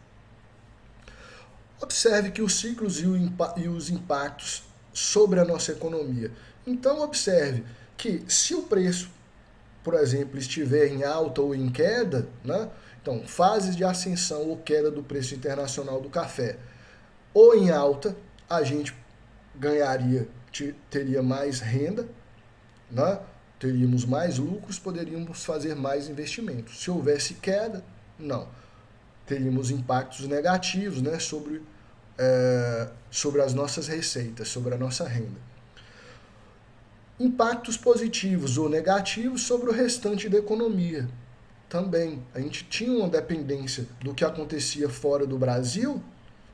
Observe que os ciclos e os impactos sobre a nossa economia. Então, observe que se o preço, por exemplo, estiver em alta ou em queda, né? Então, fases de ascensão ou queda do preço internacional do café, ou em alta, a gente teria mais renda, né? Teríamos mais lucros, poderíamos fazer mais investimentos. Se houvesse queda, não. Teríamos impactos negativos, né, sobre as nossas receitas, sobre a nossa renda. Impactos positivos ou negativos sobre o restante da economia. Também, a gente tinha uma dependência do que acontecia fora do Brasil,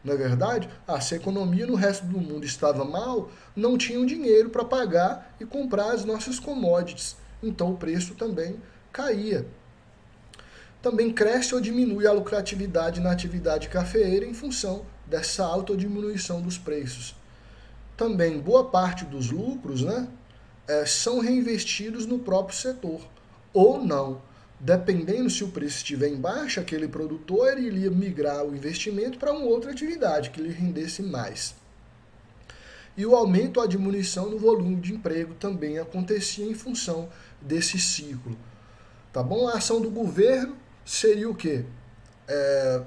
não é verdade? Se a economia no resto do mundo estava mal, não tinham dinheiro para pagar e comprar as nossas commodities. Então o preço também caía. Também cresce ou diminui a lucratividade na atividade cafeeira em função dessa alta ou diminuição dos preços. Também boa parte dos lucros, né, são reinvestidos no próprio setor, ou não. Dependendo se o preço estiver em baixa, aquele produtor iria migrar o investimento para uma outra atividade que lhe rendesse mais. E o aumento ou a diminuição no volume de emprego também acontecia em função desse ciclo. Tá bom? A ação do governo seria o quê?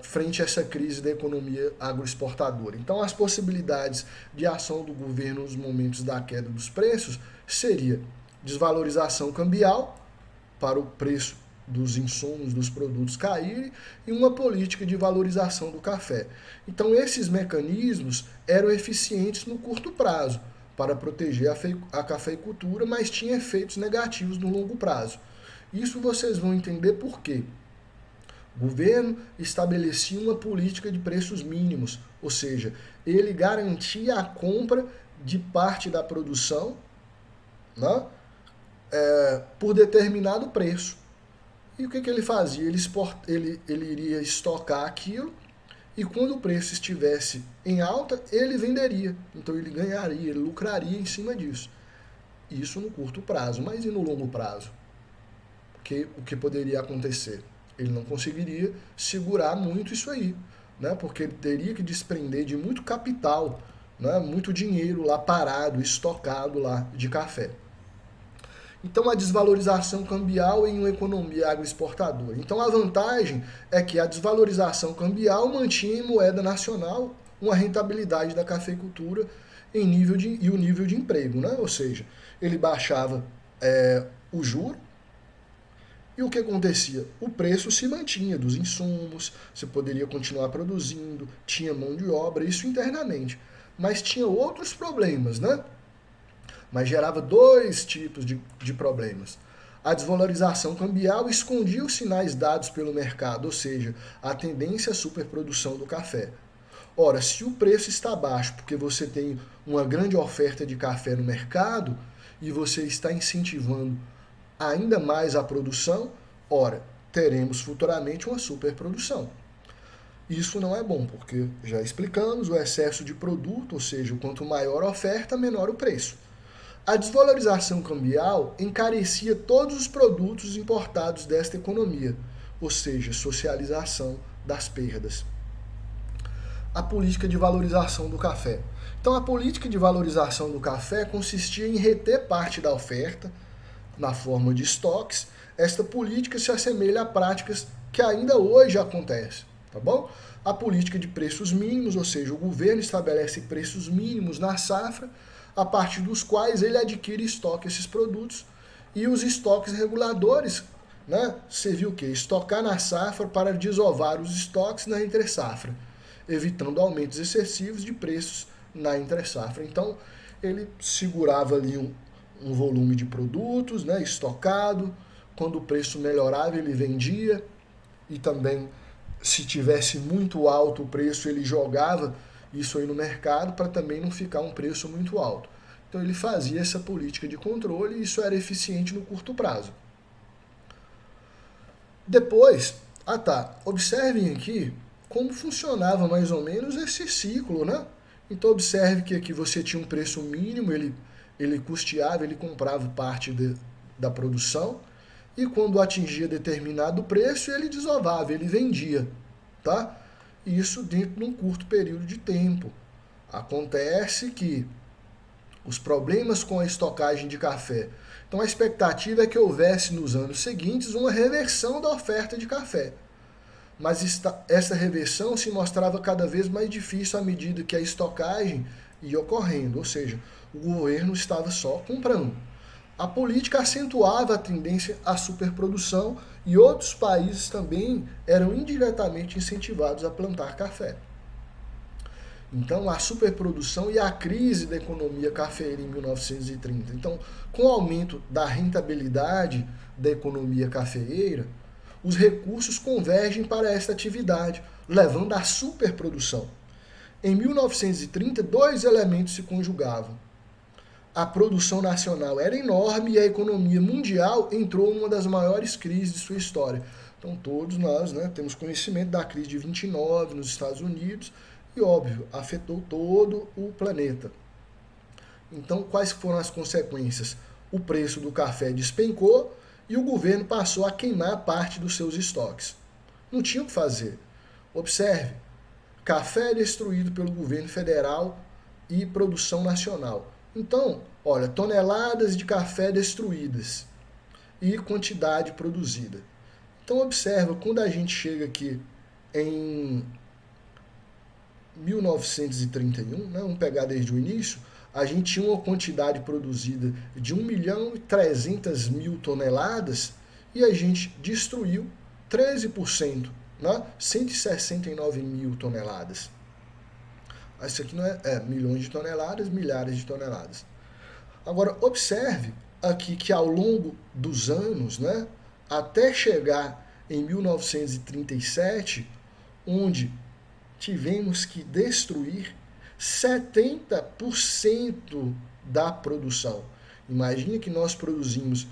Frente a essa crise da economia agroexportadora. Então, as possibilidades de ação do governo nos momentos da queda dos preços seria desvalorização cambial para o preço dos insumos, dos produtos caírem, e uma política de valorização do café. Então, esses mecanismos eram eficientes no curto prazo para proteger a cafeicultura, mas tinham efeitos negativos no longo prazo. Isso vocês vão entender por quê. O governo estabelecia uma política de preços mínimos, ou seja, ele garantia a compra de parte da produção, né, por determinado preço. E o que ele fazia? Ele iria estocar aquilo e quando o preço estivesse em alta, ele venderia. Então ele ganharia, ele lucraria em cima disso. Isso no curto prazo, mas e no longo prazo? O que poderia acontecer? Ele não conseguiria segurar muito isso aí. né, porque ele teria que desprender de muito capital, né, muito dinheiro lá parado, estocado lá de café. Então, a desvalorização cambial em uma economia agroexportadora. Então, a vantagem é que a desvalorização cambial mantinha em moeda nacional uma rentabilidade da cafeicultura e o nível de emprego, né? Ou seja, ele baixava o juro e o que acontecia? O preço se mantinha dos insumos, você poderia continuar produzindo, tinha mão de obra, isso internamente. Mas tinha outros problemas, né? Mas gerava dois tipos de problemas. A desvalorização cambial escondia os sinais dados pelo mercado, ou seja, a tendência à superprodução do café. Ora, se o preço está baixo porque você tem uma grande oferta de café no mercado e você está incentivando ainda mais a produção, ora, teremos futuramente uma superprodução. Isso não é bom, porque já explicamos o excesso de produto, ou seja, quanto maior a oferta, menor o preço. A desvalorização cambial encarecia todos os produtos importados desta economia, ou seja, socialização das perdas. A política de valorização do café. Então, a política de valorização do café consistia em reter parte da oferta na forma de estoques. Esta política se assemelha a práticas que ainda hoje acontecem, tá bom? A política de preços mínimos, ou seja, o governo estabelece preços mínimos na safra, a partir dos quais ele adquire e estoca esses produtos, e os estoques reguladores, né, serviu o quê? Estocar na safra para desovar os estoques na entre-safra, evitando aumentos excessivos de preços na entre-safra. Então, ele segurava ali um volume de produtos, né, estocado, quando o preço melhorava ele vendia, e também se tivesse muito alto o preço ele jogava isso aí no mercado para também não ficar um preço muito alto. Então ele fazia essa política de controle e isso era eficiente no curto prazo. Depois, observem aqui como funcionava mais ou menos esse ciclo, né? Então observe que aqui você tinha um preço mínimo, ele custeava, ele comprava parte da produção, e quando atingia determinado preço, ele desovava, ele vendia, tá? Isso dentro de um curto período de tempo. Acontece que os problemas com a estocagem de café. Então a expectativa é que houvesse nos anos seguintes uma reversão da oferta de café. Mas essa reversão se mostrava cada vez mais difícil à medida que a estocagem ia ocorrendo, ou seja, o governo estava só comprando. A política acentuava a tendência à superprodução e outros países também eram indiretamente incentivados a plantar café. Então, a superprodução e a crise da economia cafeeira em 1930. Então, com o aumento da rentabilidade da economia cafeeira, os recursos convergem para esta atividade, levando à superprodução. Em 1930, dois elementos se conjugavam. A produção nacional era enorme e a economia mundial entrou numa das maiores crises de sua história. Então todos nós, né, temos conhecimento da crise de 29 nos Estados Unidos e, óbvio, afetou todo o planeta. Então quais foram as consequências? O preço do café despencou e o governo passou a queimar parte dos seus estoques. Não tinha o que fazer. Observe, café destruído pelo governo federal e produção nacional. Então, olha, toneladas de café destruídas e quantidade produzida. Então, observa, quando a gente chega aqui em 1931, né, vamos pegar desde o início, a gente tinha uma quantidade produzida de 1.300.000 toneladas e a gente destruiu 13%, né, 169.000 toneladas. Isso aqui não é milhões de toneladas, milhares de toneladas. Agora, observe aqui que ao longo dos anos, né, até chegar em 1937, onde tivemos que destruir 70% da produção. Imagine que nós produzimos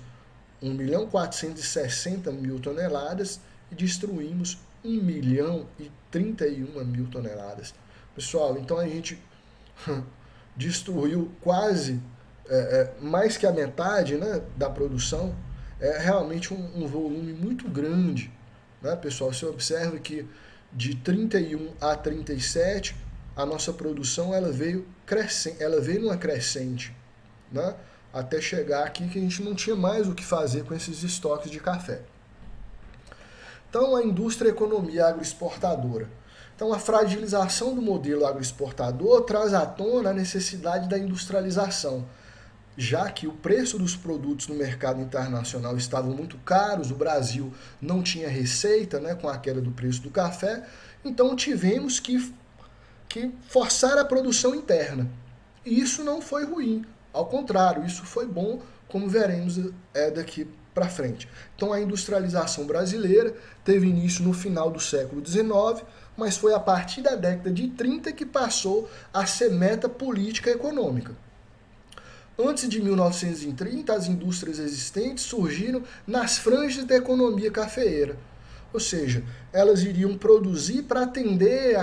1.460.000 toneladas e destruímos 1.031.000 toneladas. Pessoal, então a gente destruiu quase mais que a metade, né, da produção. É realmente um volume muito grande, né, pessoal? Você observa que de 31 a 37, a nossa produção ela veio numa crescente, né? Até chegar aqui que a gente não tinha mais o que fazer com esses estoques de café. Então, a indústria e a economia agroexportadora. Então, a fragilização do modelo agroexportador traz à tona a necessidade da industrialização, já que o preço dos produtos no mercado internacional estavam muito caros, o Brasil não tinha receita, né, com a queda do preço do café, então tivemos que forçar a produção interna. E isso não foi ruim, ao contrário, isso foi bom, como veremos daqui para frente. Então a industrialização brasileira teve início no final do século XIX, mas foi a partir da década de 30 que passou a ser meta política econômica. Antes de 1930, as indústrias existentes surgiram nas franjas da economia cafeeira. Ou seja, elas iriam produzir para atender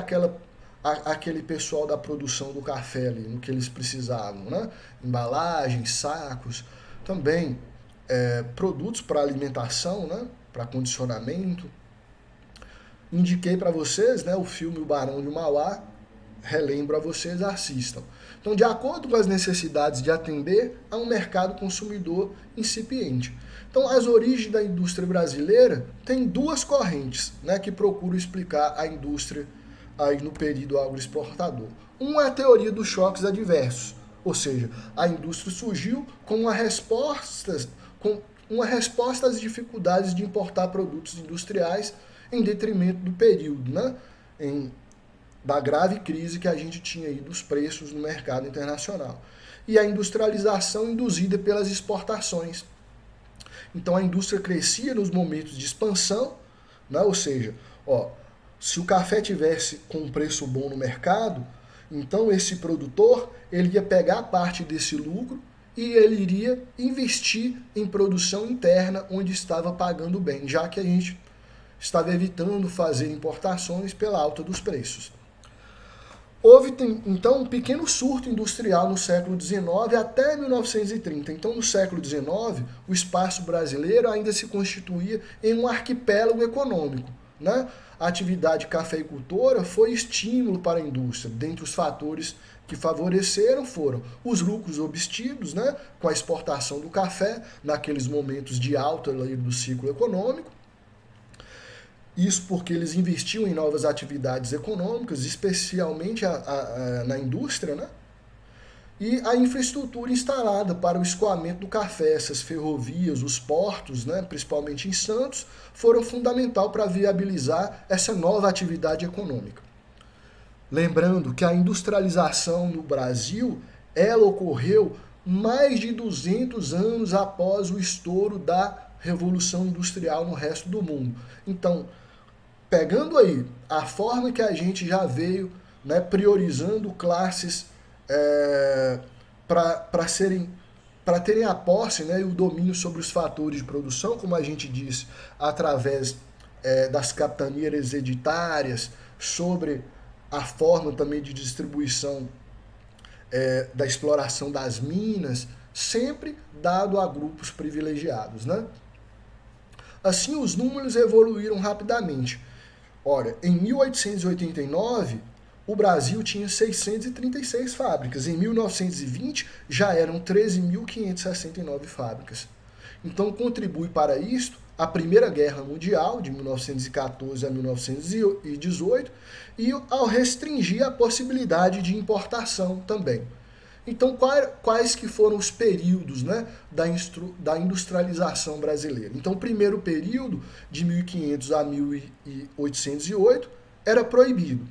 aquele pessoal da produção do café ali, no que eles precisavam, né? Embalagens, sacos, também produtos para alimentação, né? Para condicionamento. Indiquei para vocês, né, o filme O Barão de Mauá, relembro a vocês, assistam. Então, de acordo com as necessidades de atender a um mercado consumidor incipiente. Então, as origens da indústria brasileira têm duas correntes, né, que procuram explicar a indústria aí no período agroexportador. Uma é a teoria dos choques adversos, ou seja, a indústria surgiu com uma resposta às dificuldades de importar produtos industriais em detrimento do período, né, da grave crise que a gente tinha aí dos preços no mercado internacional. E a industrialização induzida pelas exportações. Então a indústria crescia nos momentos de expansão, né? Ou seja, se o café tivesse com um preço bom no mercado, então esse produtor ele ia pegar parte desse lucro e ele iria investir em produção interna onde estava pagando bem, já que a gente estava evitando fazer importações pela alta dos preços. Houve, então, um pequeno surto industrial no século XIX até 1930. Então, no século XIX, o espaço brasileiro ainda se constituía em um arquipélago econômico, né? A atividade cafeicultora foi estímulo para a indústria. Dentre os fatores que favoreceram foram os lucros obtidos, né, com a exportação do café, naqueles momentos de alta do ciclo econômico. Isso porque eles investiam em novas atividades econômicas, especialmente na indústria, né? E a infraestrutura instalada para o escoamento do café, essas ferrovias, os portos, né, principalmente em Santos, foram fundamental para viabilizar essa nova atividade econômica. Lembrando que a industrialização no Brasil, ela ocorreu mais de 200 anos após o estouro da Revolução Industrial no resto do mundo. Então, pegando aí a forma que a gente já veio, né, priorizando classes para terem a posse, né, e o domínio sobre os fatores de produção, como a gente disse, através das capitanias hereditárias, sobre a forma também de distribuição da exploração das minas, sempre dado a grupos privilegiados, né? Assim, os números evoluíram rapidamente. Ora, em 1889, o Brasil tinha 636 fábricas. Em 1920, já eram 13.569 fábricas. Então, contribui para isto a Primeira Guerra Mundial, de 1914 a 1918, e ao restringir a possibilidade de importação também. Então, quais que foram os períodos, né, da industrialização brasileira? Então, o primeiro período, de 1500 a 1808, era proibido.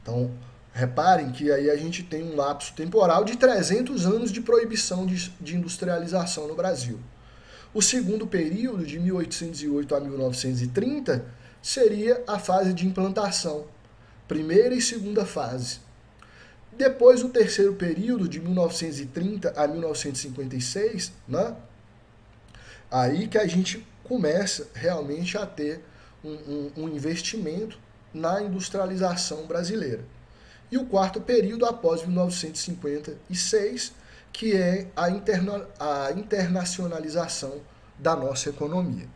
Então, reparem que aí a gente tem um lapso temporal de 300 anos de proibição de industrialização no Brasil. O segundo período, de 1808 a 1930, seria a fase de implantação, primeira e segunda fase. Depois, o terceiro período, de 1930 a 1956, né? Aí que a gente começa realmente a ter um investimento na industrialização brasileira. E o quarto período, após 1956, que é a internacionalização da nossa economia.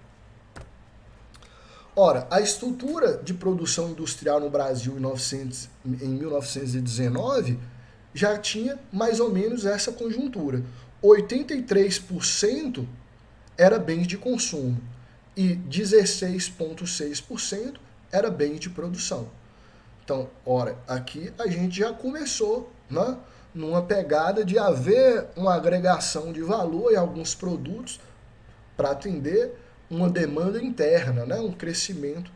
Ora, a estrutura de produção industrial no Brasil em 1919 já tinha mais ou menos essa conjuntura. 83% era bens de consumo e 16,6% era bens de produção. Então, ora, aqui a gente já começou, né, numa pegada de haver uma agregação de valor em alguns produtos para atender uma demanda interna, né, um crescimento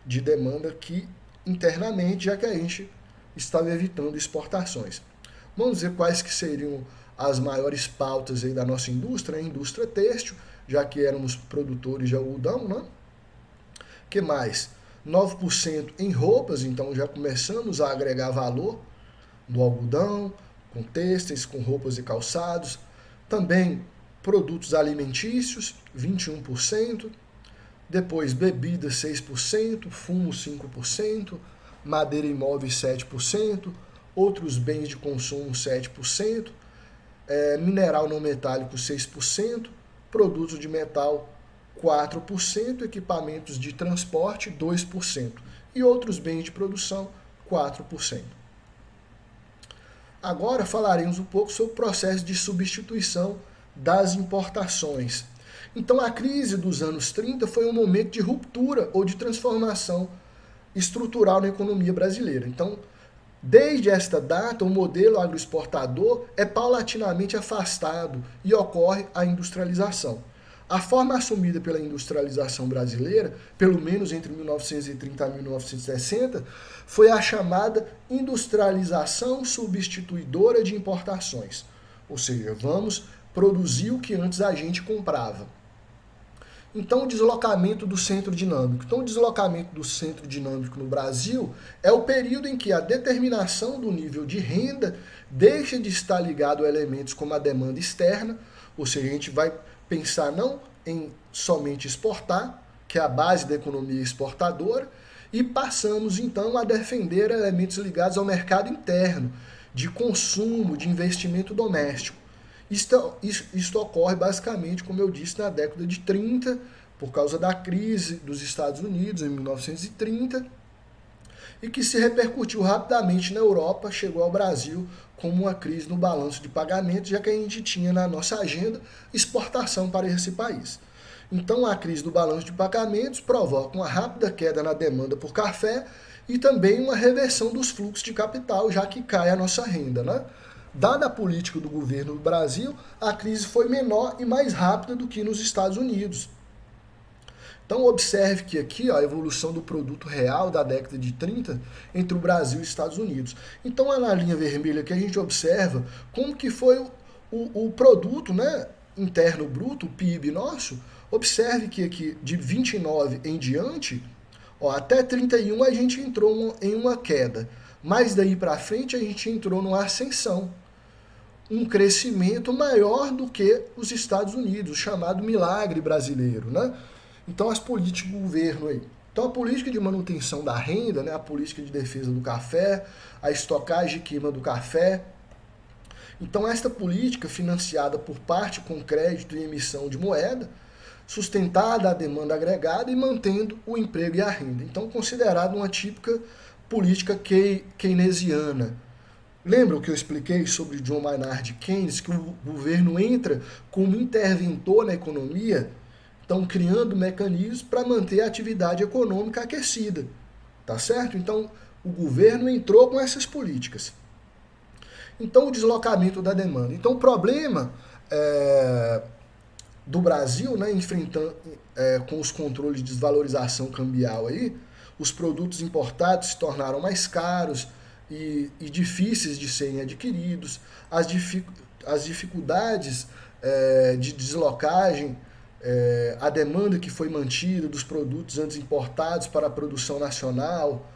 de demanda aqui internamente, já que a gente estava evitando exportações. Vamos ver quais que seriam as maiores pautas aí da nossa indústria, a indústria têxtil, já que éramos produtores de algodão, né? Que mais? 9% em roupas, então já começamos a agregar valor no algodão, com têxteis, com roupas e calçados. Também produtos alimentícios, 21%. Depois bebidas, 6%, fumo, 5%, madeira e imóveis, 7%, outros bens de consumo, 7%, mineral não metálico, 6%, produtos de metal, 4%, equipamentos de transporte, 2%, e outros bens de produção, 4%. Agora falaremos um pouco sobre o processo de substituição das importações. Então a crise dos anos 30 foi um momento de ruptura ou de transformação estrutural na economia brasileira. Então, desde esta data, o modelo agroexportador é paulatinamente afastado e ocorre a industrialização. A forma assumida pela industrialização brasileira, pelo menos entre 1930 e 1960, foi a chamada industrialização substituidora de importações. Ou seja, vamos produzir o que antes a gente comprava. Então, o deslocamento do centro dinâmico. Então, o deslocamento do centro dinâmico no Brasil é o período em que a determinação do nível de renda deixa de estar ligado a elementos como a demanda externa, ou seja, a gente vai pensar não em somente exportar, que é a base da economia exportadora, e passamos então a defender elementos ligados ao mercado interno, de consumo, de investimento doméstico. Isto ocorre basicamente, como eu disse, na década de 30, por causa da crise dos Estados Unidos em 1930, e que se repercutiu rapidamente na Europa, chegou ao Brasil como uma crise no balanço de pagamentos, já que a gente tinha na nossa agenda exportação para esse país. Então a crise do balanço de pagamentos provoca uma rápida queda na demanda por café e também uma reversão dos fluxos de capital, já que cai a nossa renda, né? Dada a política do governo do Brasil, a crise foi menor e mais rápida do que nos Estados Unidos. Então observe que aqui ó, a evolução do produto real da década de 30 entre o Brasil e os Estados Unidos. Então na linha vermelha que a gente observa como que foi o produto, né, interno bruto, o PIB nosso. Observe que aqui de 29 em diante, ó, até 31 a gente entrou em uma queda. Mas daí para frente a gente entrou numa ascensão. Um crescimento maior do que os Estados Unidos, o chamado milagre brasileiro, né? Então as políticas do governo aí. Então a política de manutenção da renda, né, a política de defesa do café, a estocagem e queima do café. Então esta política financiada por parte com crédito e emissão de moeda, sustentada a demanda agregada e mantendo o emprego e a renda. Então considerada uma típica política keynesiana. Lembra o que eu expliquei sobre John Maynard Keynes, que o governo entra como interventor na economia, então criando mecanismos para manter a atividade econômica aquecida, tá certo? Então o governo entrou com essas políticas. Então o deslocamento da demanda. Então o problema do Brasil, né, enfrentando com os controles de desvalorização cambial aí, os produtos importados se tornaram mais caros, e difíceis de serem adquiridos, as dificuldades de deslocagem, a demanda que foi mantida dos produtos antes importados para a produção nacional,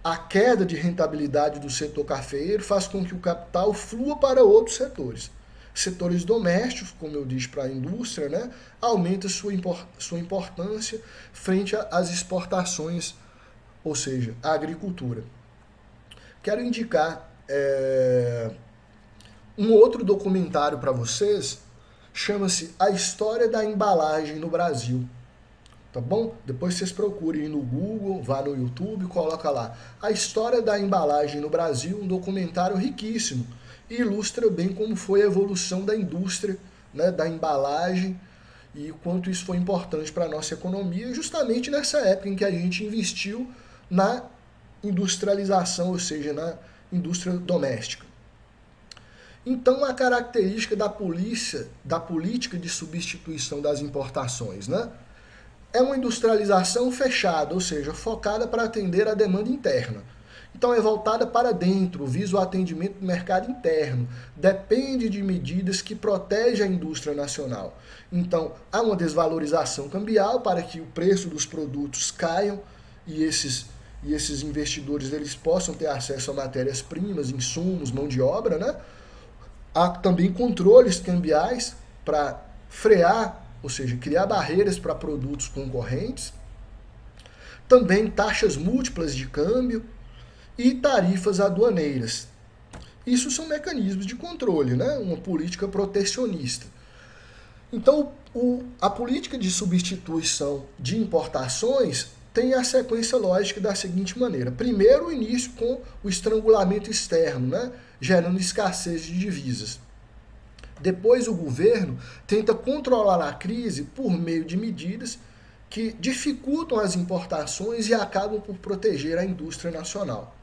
a queda de rentabilidade do setor cafeeiro faz com que o capital flua para outros setores. Setores domésticos, como eu disse para a indústria, né, aumenta sua importância frente às exportações, ou seja, à agricultura. Quero indicar um outro documentário para vocês, chama-se A História da Embalagem no Brasil. tá bom? Depois vocês procurem no Google, vá no YouTube, coloca lá A História da Embalagem no Brasil, um documentário riquíssimo, e ilustra bem como foi a evolução da indústria, né, da embalagem, e quanto isso foi importante para a nossa economia, justamente nessa época em que a gente investiu na industrialização, ou seja, na indústria doméstica. Então, a característica da política de substituição das importações, né? É uma industrialização fechada, ou seja, focada para atender a demanda interna. Então é voltada para dentro, visa o atendimento do mercado interno, depende de medidas que protegem a indústria nacional. Então há uma desvalorização cambial para que o preço dos produtos caiam e esses investidores eles possam ter acesso a matérias-primas, insumos, mão de obra, né? Há também controles cambiais para frear, ou seja, criar barreiras para produtos concorrentes. Também taxas múltiplas de câmbio e tarifas aduaneiras. Isso são mecanismos de controle, né? Uma política protecionista. Então, a política de substituição de importações tem a sequência lógica da seguinte maneira. Primeiro, o início com o estrangulamento externo, né? Gerando escassez de divisas. Depois, o governo tenta controlar a crise por meio de medidas que dificultam as importações e acabam por proteger a indústria nacional.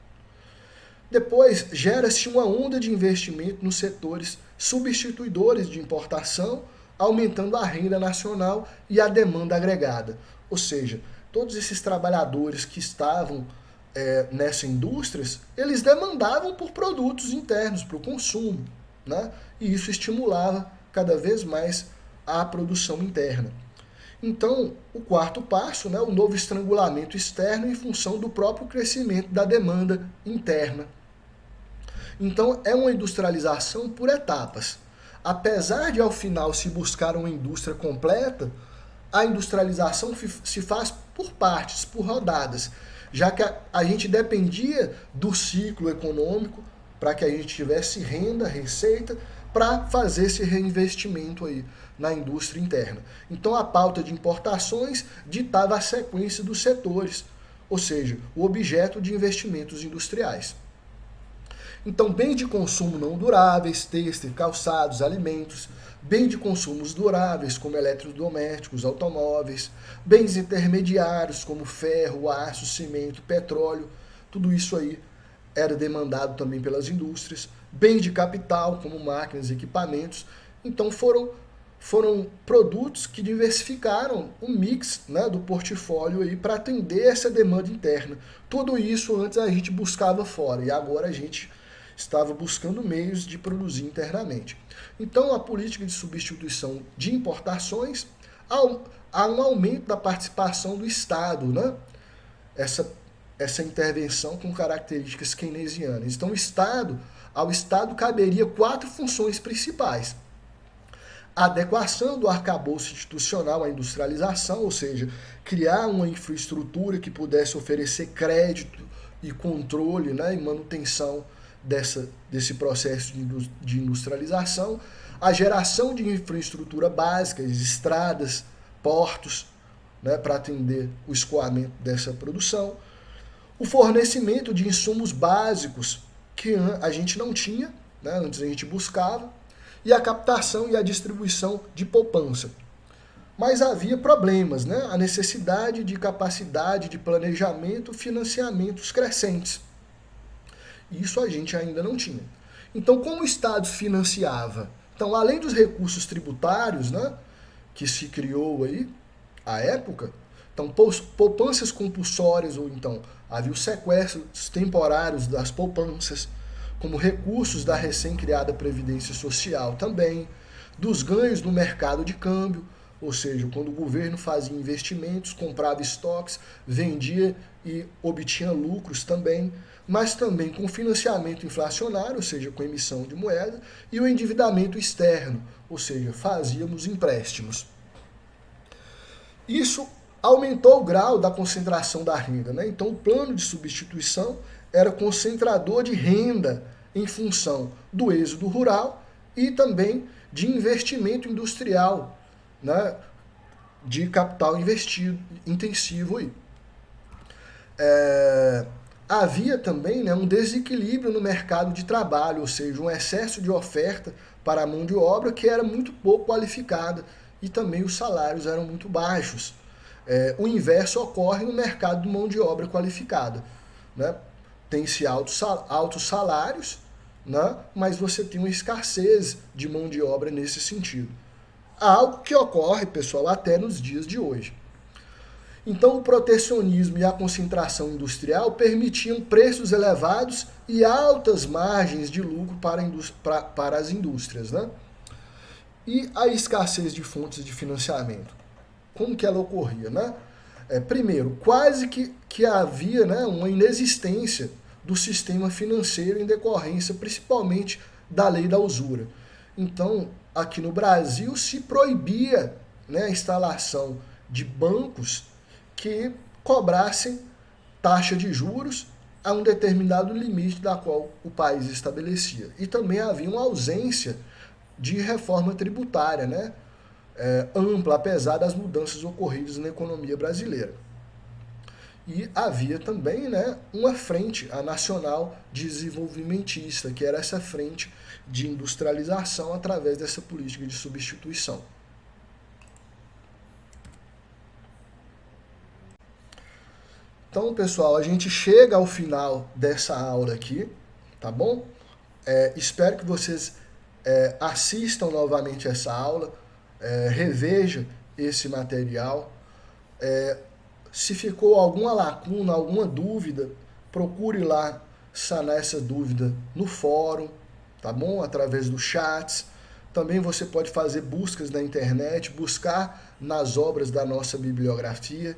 Depois, gera-se uma onda de investimento nos setores substituidores de importação, aumentando a renda nacional e a demanda agregada. Ou seja, todos esses trabalhadores que estavam nessas indústrias, eles demandavam por produtos internos, para o consumo, né? E isso estimulava cada vez mais a produção interna. Então, o quarto passo, né, o novo estrangulamento externo em função do próprio crescimento da demanda interna. Então, é uma industrialização por etapas. Apesar de, ao final, se buscar uma indústria completa, a industrialização se faz por partes, por rodadas, já que a gente dependia do ciclo econômico para que a gente tivesse renda, receita, para fazer esse reinvestimento aí na indústria interna. Então, a pauta de importações ditava a sequência dos setores, ou seja, o objeto de investimentos industriais. Então, bens de consumo não duráveis, têxtil, calçados, alimentos, bens de consumos duráveis, como eletrodomésticos, automóveis, bens intermediários, como ferro, aço, cimento, petróleo, tudo isso aí era demandado também pelas indústrias, bens de capital, como máquinas e equipamentos. Então, foram produtos que diversificaram o mix, né, do portfólio aí para atender essa demanda interna. Tudo isso antes a gente buscava fora e agora a gente estava buscando meios de produzir internamente. Então, a política de substituição de importações, há um aumento da participação do Estado, né? Essa intervenção com características keynesianas. Então, ao Estado caberia 4 funções principais. A adequação do arcabouço institucional à industrialização, ou seja, criar uma infraestrutura que pudesse oferecer crédito e controle, né, e manutenção desse processo de industrialização, a geração de infraestrutura básica, estradas, portos, né, para atender o escoamento dessa produção, o fornecimento de insumos básicos que a gente não tinha, né, antes a gente buscava, e a captação e a distribuição de poupança. Mas havia problemas, né? A necessidade de capacidade de planejamento, financiamentos crescentes. Isso a gente ainda não tinha. Então, como o Estado financiava? Então, além dos recursos tributários, né, que se criou aí, à época, então, poupanças compulsórias, ou então havia os sequestros temporários das poupanças, como recursos da recém-criada Previdência Social também, dos ganhos no mercado de câmbio, ou seja, quando o governo fazia investimentos, comprava estoques, vendia e obtinha lucros também, mas também com financiamento inflacionário, ou seja, com emissão de moeda, e o endividamento externo, ou seja, fazíamos empréstimos. Isso aumentou o grau da concentração da renda, né? Então, o plano de substituição era concentrador de renda em função do êxodo rural e também de investimento industrial, né? de capital investido intensivo aí. Havia também, né, um desequilíbrio no mercado de trabalho, ou seja, um excesso de oferta para a mão de obra que era muito pouco qualificada e também os salários eram muito baixos. O inverso ocorre no mercado de mão de obra qualificada, né? Tem-se altos salários, né? Mas você tem uma escassez de mão de obra nesse sentido. Algo que ocorre, pessoal, até nos dias de hoje. Então, o protecionismo e a concentração industrial permitiam preços elevados e altas margens de lucro para as indústrias, né? E a escassez de fontes de financiamento, como que ela ocorria, né? Primeiro, quase que havia, né, uma inexistência do sistema financeiro em decorrência principalmente da lei da usura. Então, aqui no Brasil se proibia, né, a instalação de bancos que cobrassem taxa de juros a um determinado limite da qual o país estabelecia. E também havia uma ausência de reforma tributária, né, ampla, apesar das mudanças ocorridas na economia brasileira. E havia também, né, uma frente, a nacional desenvolvimentista, que era essa frente de industrialização através dessa política de substituição. Então, pessoal, a gente chega ao final dessa aula aqui, tá bom? Espero que vocês assistam novamente essa aula, revejam esse material. Se ficou alguma lacuna, alguma dúvida, procure lá sanar essa dúvida no fórum, tá bom? Através dos chats. Também você pode fazer buscas na internet, buscar nas obras da nossa bibliografia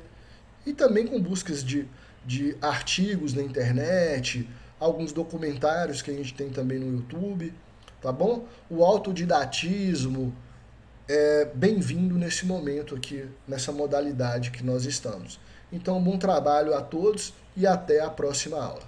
e também com buscas de artigos na internet, alguns documentários que a gente tem também no YouTube, tá bom? O autodidatismo é bem-vindo nesse momento aqui, nessa modalidade que nós estamos. Então, bom trabalho a todos e até a próxima aula.